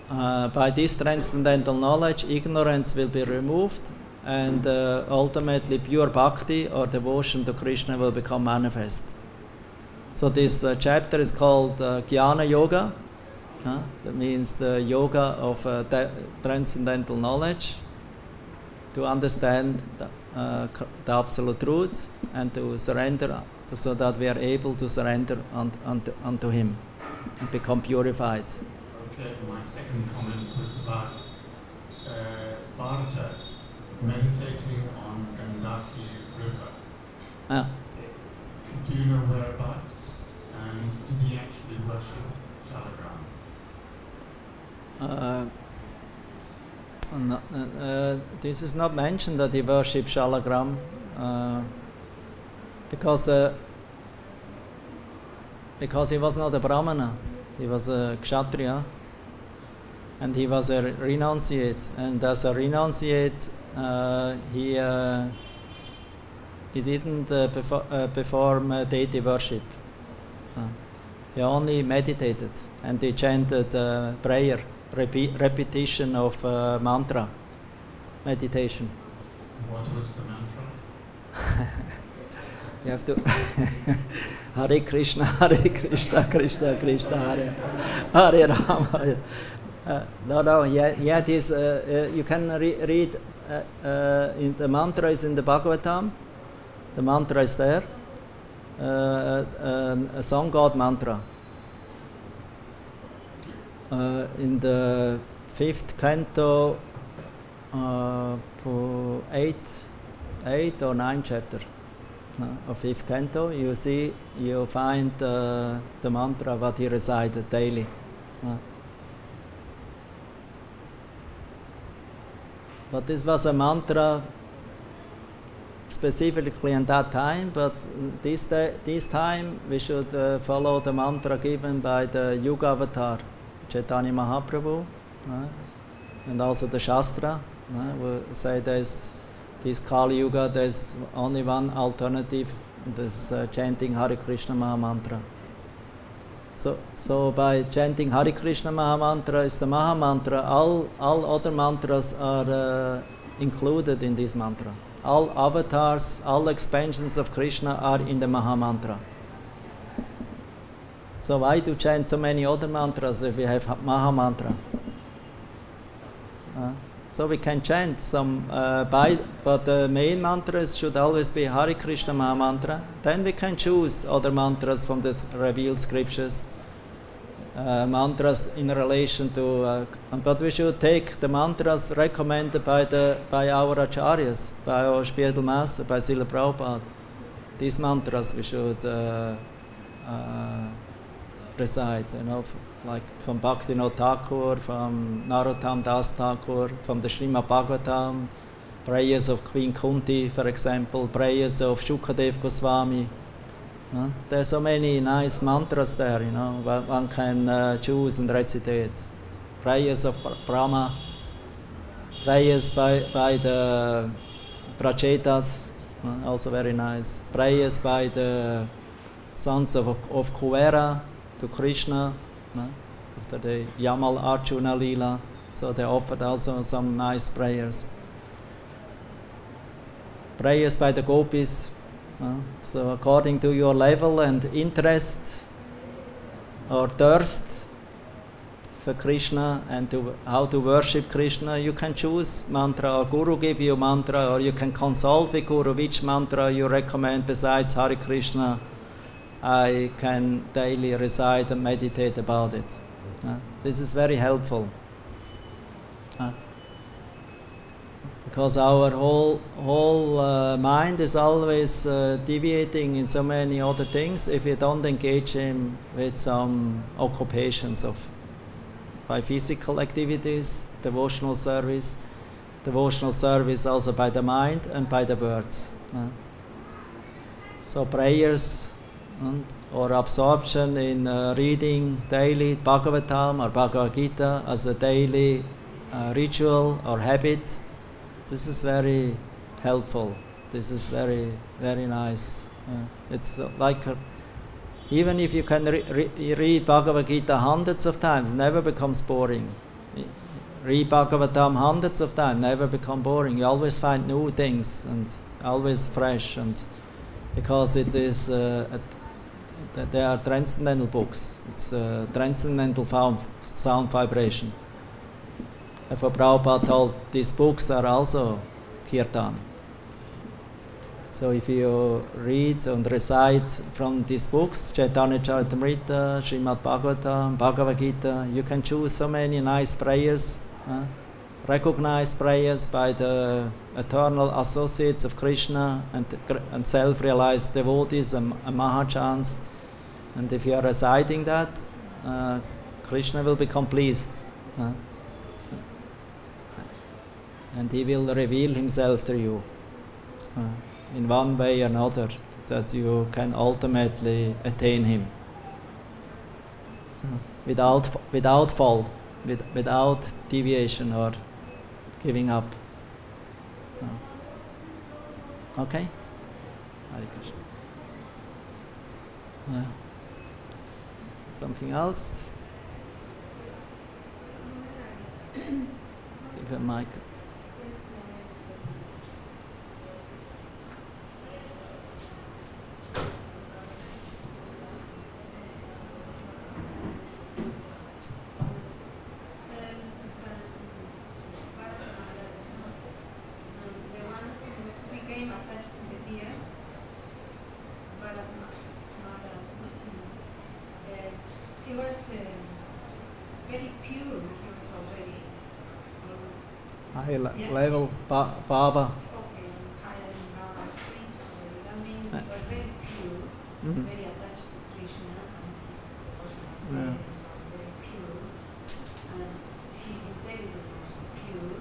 by this transcendental knowledge, ignorance will be removed, and ultimately pure bhakti or devotion to Krishna will become manifest. So this chapter is called Jnana Yoga. That means the yoga of transcendental knowledge, to understand the absolute truth and to surrender, so that we are able to surrender unto Him and become purified. Okay, my second comment was about Bharata meditating on Ganga Do you know whereabouts? And did he actually worship Shalagram? This is not mentioned that he worshipped Shalagram, because he was not a Brahmana, he was a Kshatriya, and he was a renunciate, and as a renunciate he didn't perform deity worship. He only meditated, and he chanted prayer, repetition of mantra, meditation. What was the mantra? You have to Hare Krishna, Krishna Krishna, Hare Hare Rama. This you can read in the mantra is in the Bhagavatam. The mantra is there. A song God mantra. In the 5th canto, 8 or 9 chapter of 5th canto, you find the mantra what he recited daily. But this was a mantra specifically in that time, but this time we should follow the mantra given by the Yuga Avatar, Chaitanya Mahaprabhu, and also the Shastra. We say there's this Kali Yuga, there's only one alternative, this chanting Hare Krishna Maha Mantra. So by chanting Hare Krishna Maha Mantra is the Maha Mantra, all other mantras are included in this mantra. All avatars, all expansions of Krishna are in the Maha Mantra. So why to chant so many other mantras if we have Maha Mantra? So we can chant some, but the main mantras should always be Hare Krishna Maha Mantra. Then we can choose other mantras from the revealed scriptures, mantras in relation to, but we should take the mantras recommended by our acharyas, by our spiritual master, by Srila Prabhupada. These mantras we should recite, like from Bhakti-yoga Thakur, from Narottam Das Thakur, from the Srimad Bhagavatam, prayers of Queen Kunti, for example, prayers of Shukadev Goswami. There are so many nice mantras there, one can choose and recitate. Prayers of Brahma, prayers by the Prachetas, also very nice. Prayers by the sons of Kuvera to Krishna, after the Yamal Arjuna Lila, so they offered also some nice prayers. Prayers by the gopis. So according to your level and interest or thirst for Krishna and how to worship Krishna, you can choose mantra, or Guru give you mantra, or you can consult with Guru which mantra you recommend besides Hare Krishna. I can daily recite and meditate about it. This is very helpful. Because our whole mind is always deviating in so many other things if we don't engage him with some occupations by physical activities, devotional service also by the mind and by the words. So prayers or absorption in reading daily Bhagavatam or Bhagavad-Gita as a daily ritual or habit. This is very helpful. This is very, very nice. It's like, even if you can read Bhagavad-Gita hundreds of times, never becomes boring. Read Bhagavatam hundreds of times, never become boring. You always find new things and always fresh. And because it is, they are transcendental books. It's transcendental sound vibration. Therefore, Prabhupada told these books are also kirtan. So if you read and recite from these books, Chaitanya Charitamrita, Srimad Bhagavatam, Bhagavad-Gita, you can choose so many nice prayers, recognized prayers by the eternal associates of Krishna and self-realized devotees and Mahachans. And if you are reciting that, Krishna will become pleased. And he will reveal himself to you in one way or another, that you can ultimately attain him without fall, without deviation or giving up. Okay? Hare Krishna. Something else? Give a mic. Level Baba. That means he was very pure, very attached to Krishna and his was very pure, and his intelligence was pure,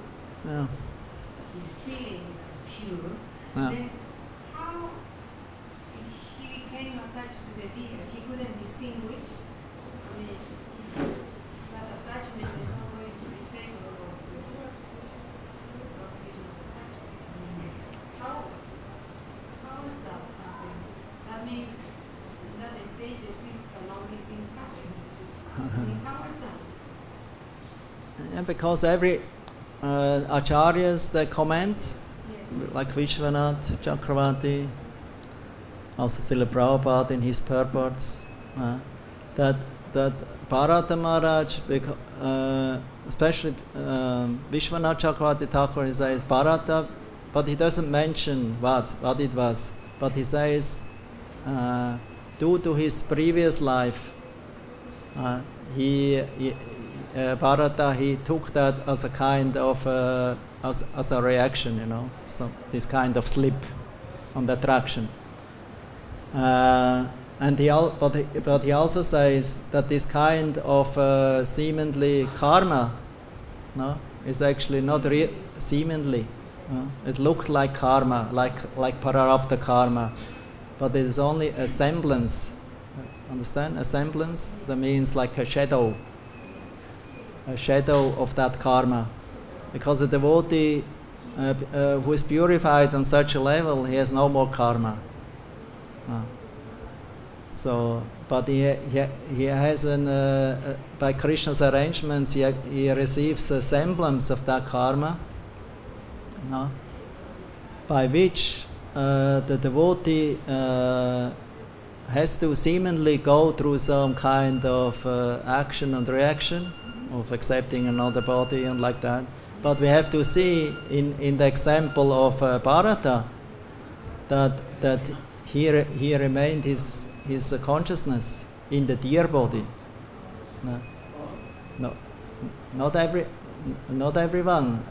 his feelings are pure. Then how he became attached to the deer? He couldn't distinguish. I mean, that attachment is not going to be favorable to Krishna's attachment. How is that happening? That means in that stage still can all these things happen. I mean, how is that? Yeah, because every acharyas they comment, like Vishwanath Chakravarti, also Srila Prabhupada in his purports, that Bharata Maharaj, especially Vishwanath Chakravarti Thakur, he says Bharata, but he doesn't mention what it was, but he says due to his previous life, Bharata, he took that as a kind of as a reaction, you know, so this kind of slip on the attraction. And he also says that this kind of seemingly karma, no, is actually not real seemingly. It looked like karma, like pararabdha karma, but it is only a semblance. Understand? A semblance, that means like a shadow of that karma. Because a devotee who is purified on such a level, he has no more karma. So, but he has by Krishna's arrangements, he receives a semblance of that karma, by which the devotee has to seemingly go through some kind of action and reaction of accepting another body and like that. But we have to see in the example of Bharata that he remained his consciousness in the deer body. No, not everyone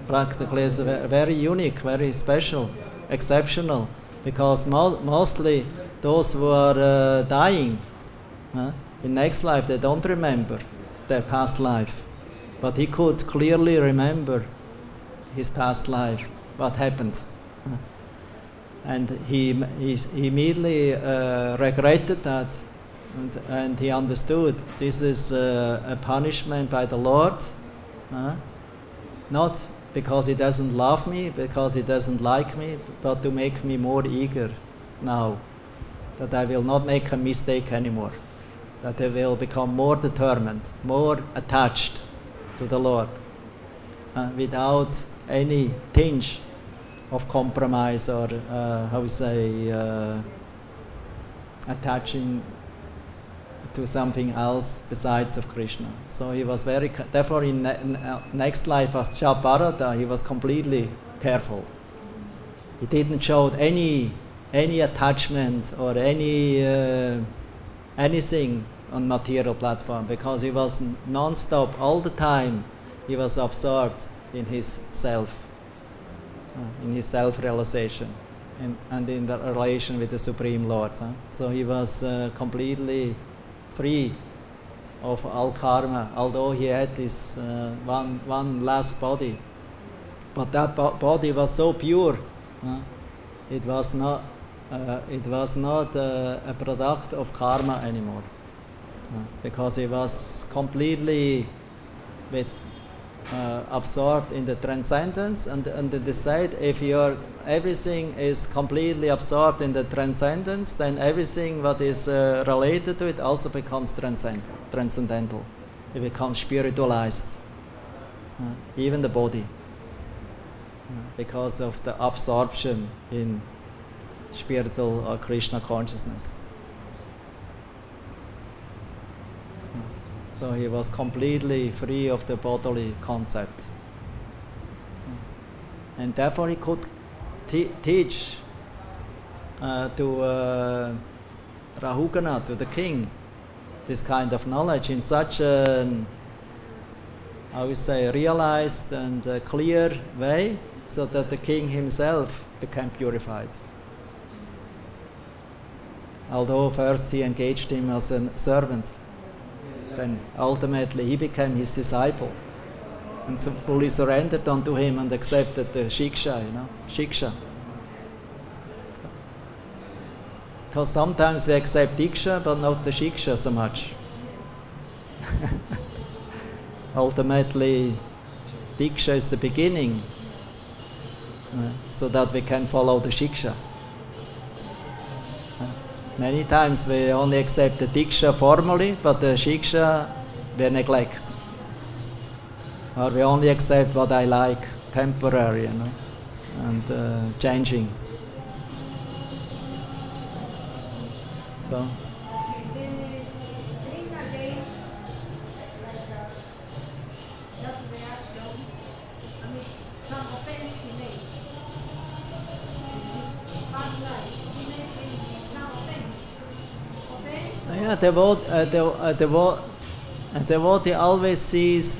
practically is very unique, very special, exceptional. Because mostly those who are dying in next life, they don't remember their past life. But he could clearly remember his past life, what happened. And he immediately regretted that, and he understood this is a punishment by the Lord, not because he doesn't love me, because he doesn't like me, but to make me more eager now, that I will not make a mistake anymore, that I will become more determined, more attached to the Lord, without any tinge of compromise or, attaching to something else besides of Krishna. So he was very, therefore in next life as Bharata, he was completely careful. He didn't show any attachment or anything on material platform, because he was non-stop all the time he was absorbed in his self, in his self-realization, and in the relation with the Supreme Lord. So he was completely free of all karma, although he had this one last body. But that body was so pure, it was not a product of karma anymore, because it was completely absorbed in the transcendence, and they said if everything is completely absorbed in the transcendence, then everything what is related to it also becomes transcendental. It becomes spiritualized, even the body, because of the absorption in spiritual or Krishna consciousness. So he was completely free of the bodily concept. And therefore he could teach to Rahugana, to the king, this kind of knowledge in such an, I would say, realized and clear way, so that the king himself became purified. Although first he engaged him as a servant, then ultimately he became his disciple and so fully surrendered unto him and accepted the shiksha, shiksha. Because sometimes we accept diksha but not the shiksha so much. Ultimately, diksha is the beginning, so that we can follow the shiksha. Many times we only accept the diksha formally, but the shiksha we neglect. Or we only accept what I like, temporary, and changing. So. Yeah, the devotee always sees,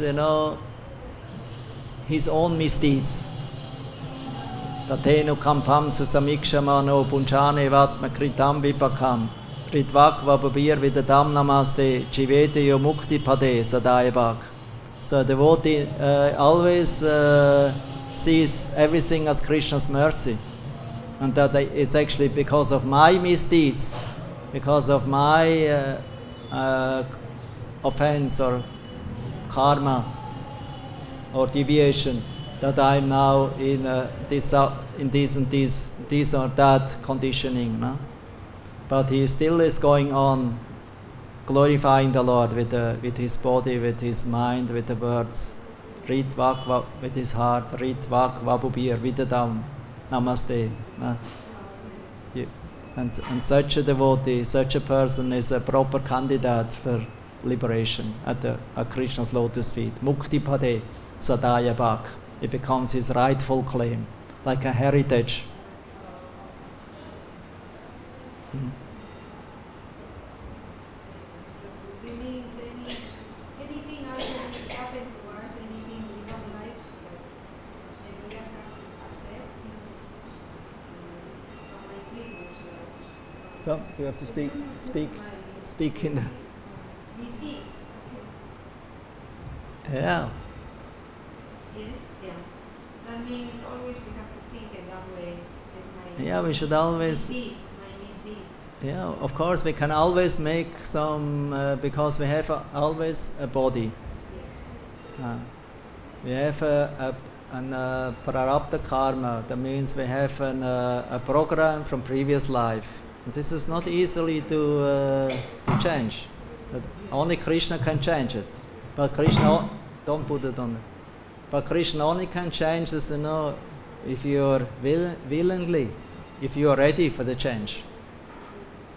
his own misdeeds. Tatenu kampam susamikshamano punchane vatma kritam vipakam ritvak vababir vidadam namaste chivete yo mukti pade sadayabak. So the devotee always sees everything as Krishna's mercy, and that it's actually because of my misdeeds, because of my offense or karma or deviation, that I'm now in this or that conditioning. No? But he still is going on glorifying the Lord with his body, with his mind, with the words. Ritvak with his heart. Ritvak vabubir vidadam namaste. No? And such a devotee, such a person is a proper candidate for liberation at Krishna's lotus feet. Mukti pade sadaya bhak. It becomes his rightful claim, like a heritage. It means anything else that happen to us, anything we don't like, we just have to accept. This is my people. So you have to speak in. Misdeeds. Yeah. Yes, yeah. That means always we have to think in that way. Yeah, we should always. Misdeeds, my misdeeds. Yeah, of course we can always make some because we have always a body. Yes. We have a prarabdha karma. That means we have a program from previous life. This is not easily to change. Only Krishna can change it. But Krishna, don't put it on. But Krishna only can change this, if you are willingly, if you are ready for the change.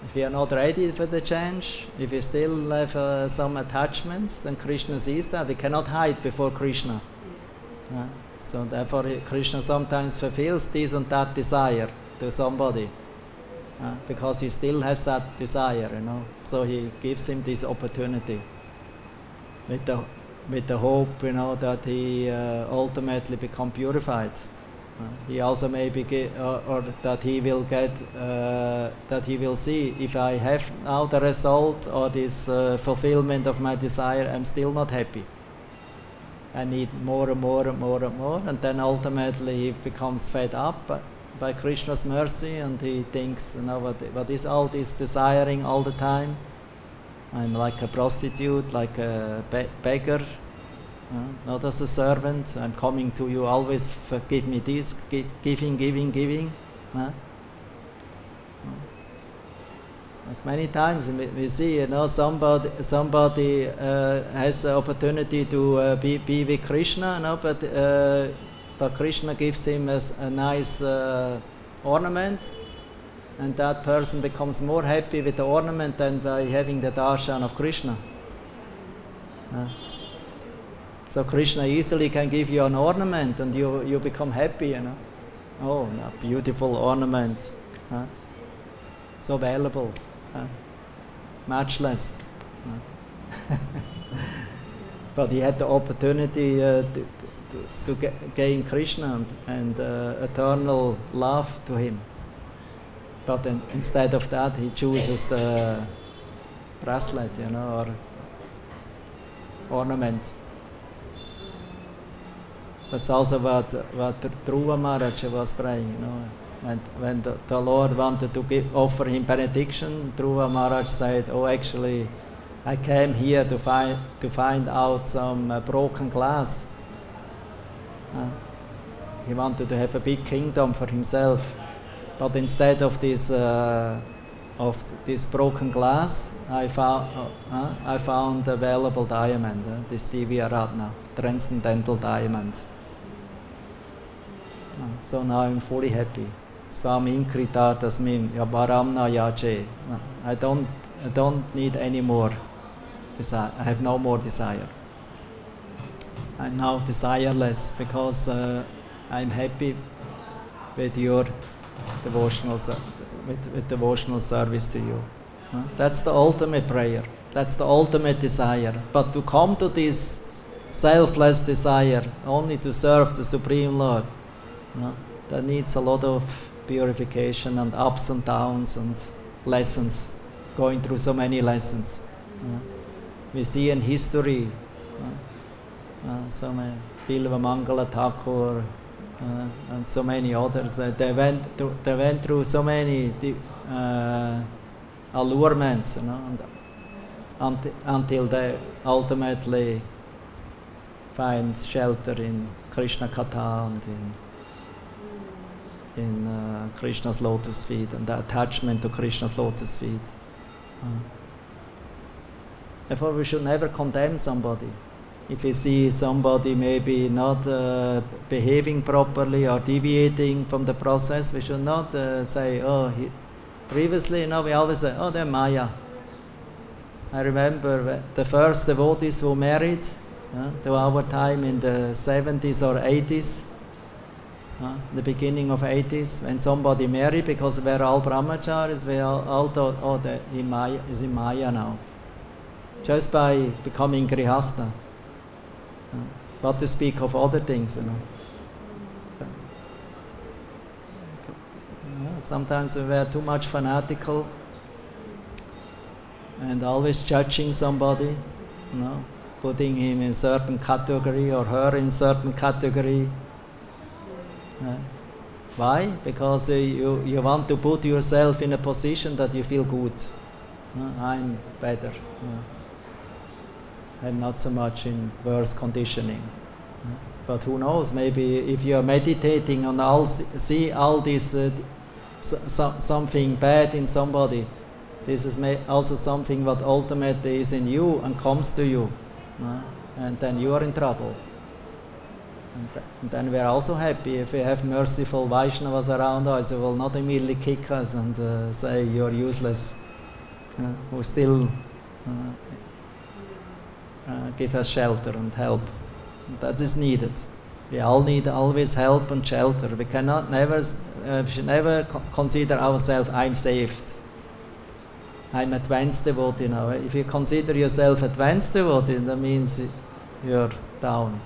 If you are not ready for the change, if you still have some attachments, then Krishna sees that. We cannot hide before Krishna. So therefore Krishna sometimes fulfills this and that desire to somebody. Because he still has that desire, So he gives him this opportunity with with the hope, that he ultimately become purified. He also maybe or that he will get, that he will see, if I have now the result or this fulfillment of my desire, I'm still not happy. I need more and more and more and more, and then ultimately he becomes fed up by Krishna's mercy, and he thinks, what is all this desiring all the time? I'm like a prostitute, like a beggar. Not as a servant. I'm coming to you, always forgive me this, giving. Like many times we see, somebody has the opportunity to be with Krishna, but Krishna gives him a nice ornament, and that person becomes more happy with the ornament than by having the darshan of Krishna. So Krishna easily can give you an ornament and you become happy, Oh, beautiful ornament. So valuable. Matchless. But he had the opportunity to gain Krishna and eternal love to him. But instead of that, he chooses the bracelet, or ornament. That's also what Dhruva Maharaj was praying, When the Lord wanted to offer him benediction, Dhruva Maharaj said, "Oh, actually, I came here to find out some broken glass." He wanted to have a big kingdom for himself, but instead of this broken glass, I found a valuable diamond, this Divya Ratna, transcendental diamond. So now I'm fully happy. Swami Krita Tasmin Varamna Yache. I don't need any more desire. I have no more desire. I'm now desireless because I'm happy with your devotional service to you. That's the ultimate prayer. That's the ultimate desire. But to come to this selfless desire, only to serve the Supreme Lord, that needs a lot of purification and ups and downs and lessons, going through so many lessons. We see in history, so many, Bilva Mangala Thakur, and so many others, they went through so many allurements, until they ultimately find shelter in Krishna Katha and in Krishna's lotus feet, and the attachment to Krishna's lotus feet. Therefore, we should never condemn somebody. If we see somebody maybe not behaving properly or deviating from the process, we should not say, previously, we always say, they're Maya. I remember the first devotees who married to our time in the 70s or 80s, the beginning of 80s, when somebody married, because we were all brahmacharis, we all thought, is in Maya now. Just by becoming grihastha. What to speak of other things, Sometimes we were too much fanatical and always judging somebody, putting him in certain category or her in certain category. Why? Because you want to put yourself in a position that you feel good. I'm better. I'm not so much in worse conditioning. But who knows, maybe if you are meditating and see all this something bad in somebody, this is also something what ultimately is in you and comes to you. And then you are in trouble. And then we are also happy if we have merciful Vaishnavas around us who will not immediately kick us and say you're useless, who still give us shelter and help. That is needed. We all need always help and shelter. We should never consider ourselves, I'm saved. I'm advanced devotee now. If you consider yourself advanced devotee, that means you're down.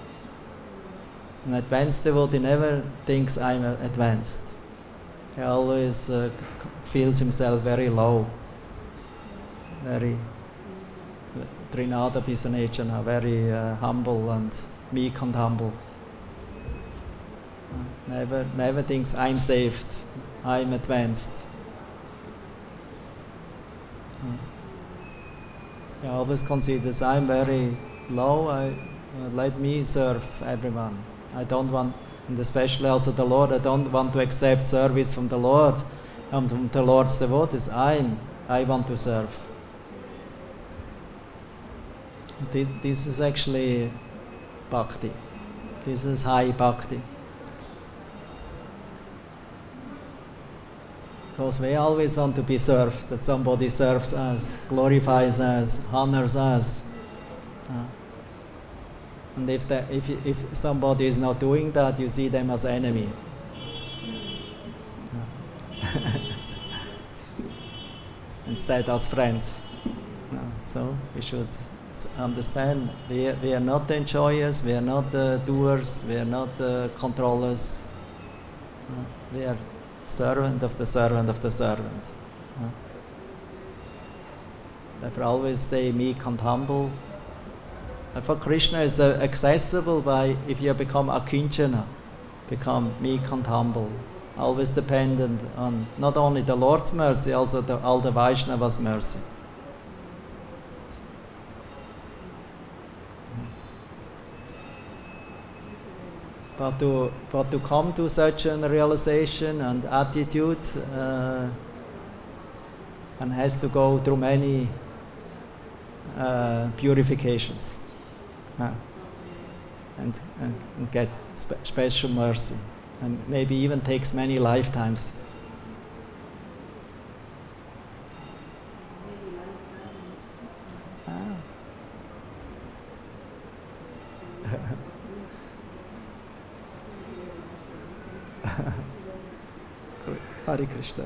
An advanced devotee never thinks I'm advanced. He always feels himself very low, very Trinada Pisanechana, very humble and meek and humble. Never thinks I'm saved, I'm advanced. He always considers I'm very low, let me serve everyone. I don't want, and especially also the Lord, I don't want to accept service from the Lord and from the Lord's devotees. I want to serve. This is actually bhakti. This is high bhakti. Because we always want to be served, that somebody serves us, glorifies us, honors us. And if somebody is not doing that, you see them as enemy. Instead as friends. So we should understand we are not the enjoyers, we are not the doers, we are not the controllers. We are servant of the servant of the servant. Therefore always stay meek and humble. And for Krishna is accessible by, if you become akinchana, become meek and humble, always dependent on not only the Lord's mercy, also all the Vaishnavas' mercy. But to come to such a realization and attitude, one has to go through many purifications and get special mercy, and maybe even takes many lifetimes. Hare Krishna.